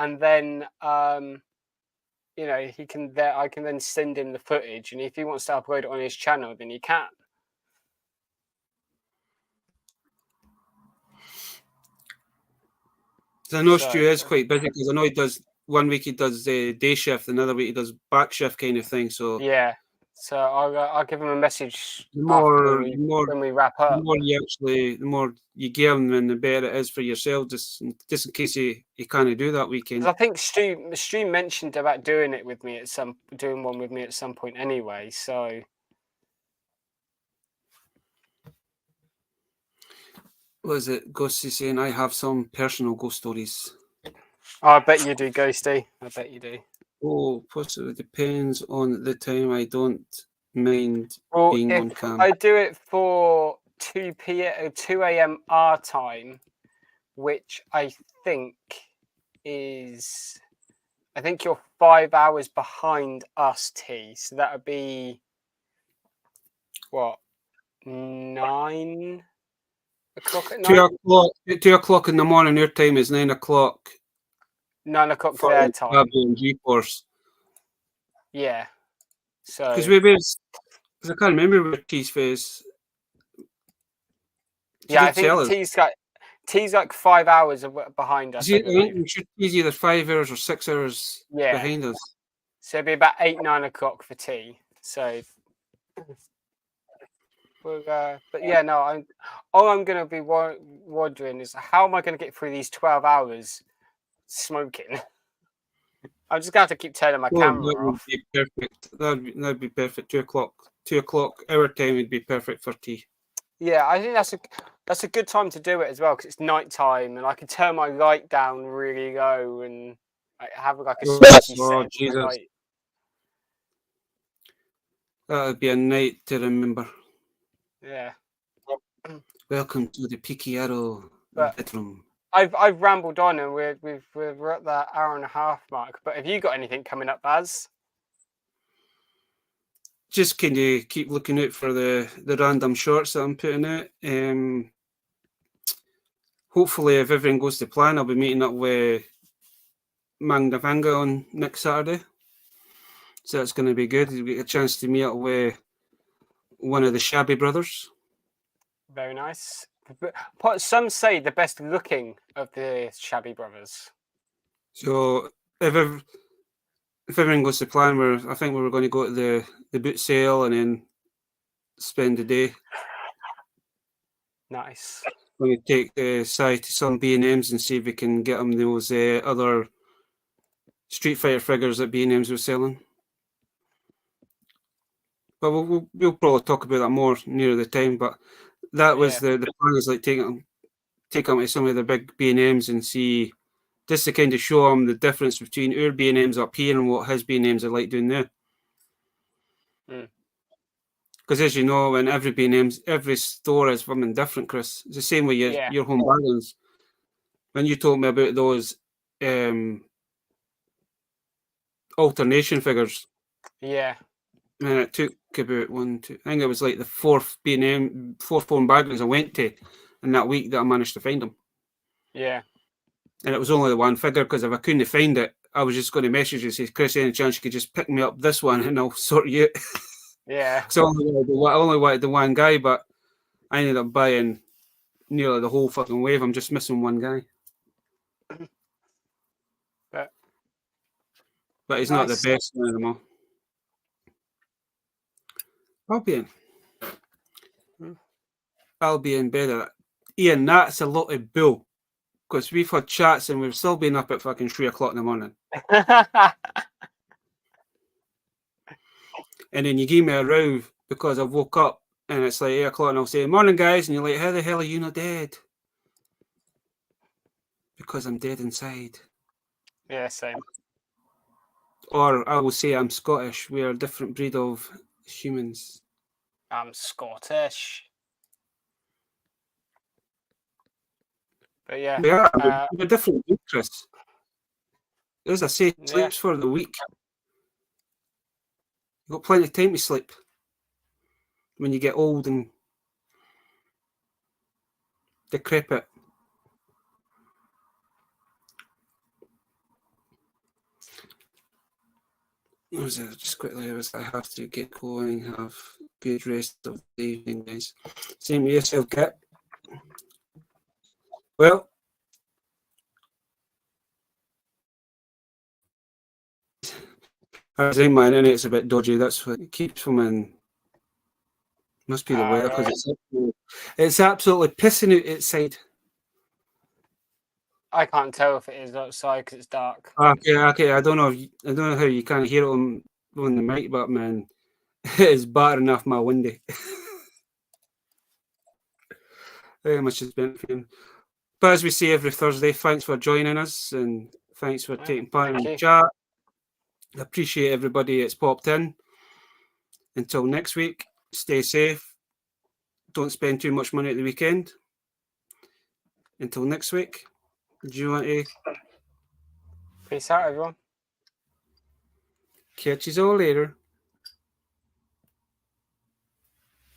Speaker 2: And then, I can then send him the footage, and if he wants to upload it on his channel, then he can.
Speaker 3: I know Stu is quite busy because I know he does 1 week he does day shift, another week he does back shift kind of thing. So
Speaker 2: yeah, So I'll give him a message
Speaker 3: The more
Speaker 2: when we wrap up.
Speaker 3: The more you give him, and the better it is for yourself. Just in case he can't do that weekend.
Speaker 2: I think Stu mentioned about doing one with me at some point anyway. So.
Speaker 3: Was it Ghosty saying I have some personal ghost stories?
Speaker 2: Oh, I bet you do, Ghosty. I bet you do.
Speaker 3: Oh, possibly depends on the time. I don't mind being on cam.
Speaker 2: I do it for 2 a.m. our time, which I think you're 5 hours behind us, T. So that would be what, 9 o'clock at night?
Speaker 3: 2 o'clock in the morning. Your time is 9 o'clock.
Speaker 2: 9 o'clock their time.
Speaker 3: G-force.
Speaker 2: Yeah. So
Speaker 3: because I can't remember where T's face.
Speaker 2: Yeah, I think T's like 5 hours behind us.
Speaker 3: I think T's either 5 hours or 6 hours behind us.
Speaker 2: So it'd be about 8-9 o'clock for T. So, but yeah, no. All I'm going to be wondering is how am I going to get through these 12 hours smoking? I'm just going to have to keep turning my camera off.
Speaker 3: Be perfect. That'd be perfect. 2 o'clock. 2 o'clock our time would be perfect for T.
Speaker 2: Yeah, I think that's a good time to do it as well because it's night time and I can turn my light down really low and have like a smoky set.
Speaker 3: Jesus. That would be a night to remember.
Speaker 2: Yeah.
Speaker 3: Welcome to the Picchiaro bedroom.
Speaker 2: I've rambled on and we're at that hour and a half mark. But have you got anything coming up, Baz?
Speaker 3: Just kind of keep looking out for the random shorts that I'm putting out. Hopefully, if everything goes to plan, I'll be meeting up with Mangdavanga on next Saturday. So that's going to be good. We get a chance to meet up with one of the Shabby brothers.
Speaker 2: Very nice. Some say the best looking of the Shabby brothers.
Speaker 3: So if everything goes to plan, I think we were going to go to the boot sale and then spend the day.
Speaker 2: Nice.
Speaker 3: We're going to take Sai to some B&M's and see if we can get him those other Street Fighter figures that B&M's were selling. But we'll probably talk about that more near the time. But that was the plan, is like take them to some of the big B&M's and see, just to kind of show him the difference between our B&M's up here and what his B&M's are like down there. Because as you know, in every store is something different, Chris. It's the same with your home bargains. When you told me about those alternation figures,
Speaker 2: man,
Speaker 3: it took about I think it was like the fourth home bargains I went to in that week that I managed to find them.
Speaker 2: Yeah.
Speaker 3: And it was only the one figure, because if I couldn't find it, I was just going to message you and say, Chris, any chance you could just pick me up this one and I'll sort you out.
Speaker 2: Yeah.
Speaker 3: So I only wanted the one guy, but I ended up buying nearly the whole fucking wave. I'm just missing one guy. But he's not the best one of them all. I'll be in bed. Ian, that's a lot of bull. Because we've had chats and we've still been up at fucking 3 o'clock in the morning. And then you give me a row because I woke up and it's like 8 o'clock and I'll say, morning guys, and you're like, how the hell are you not dead? Because I'm dead inside.
Speaker 2: Yeah, same.
Speaker 3: Or I will say I'm Scottish. We're a different breed of humans.
Speaker 2: I'm Scottish. But yeah.
Speaker 3: We're a different breed, Chris. As I say, sleeps for the week. You've got plenty of time to sleep when you get old and decrepit. Just quickly, I have to get going, have good rest of the evening, guys. Same with yourself, Kit. Well, I think my internet's a bit dodgy. That's what it keeps from in. Must be the weather because it's absolutely pissing out outside.
Speaker 2: I can't tell if it is outside because it's dark.
Speaker 3: Okay. I don't know how you can't hear it on the mic, but man, it is battering off my window. Very much has been fun. But as we say every Thursday, thanks for joining us and thanks for taking part in the chat. I appreciate everybody that's popped in. Until next week, stay safe. Don't spend too much money at the weekend. Until next week, do you want to?
Speaker 2: Peace out, everyone.
Speaker 3: Catch you all later.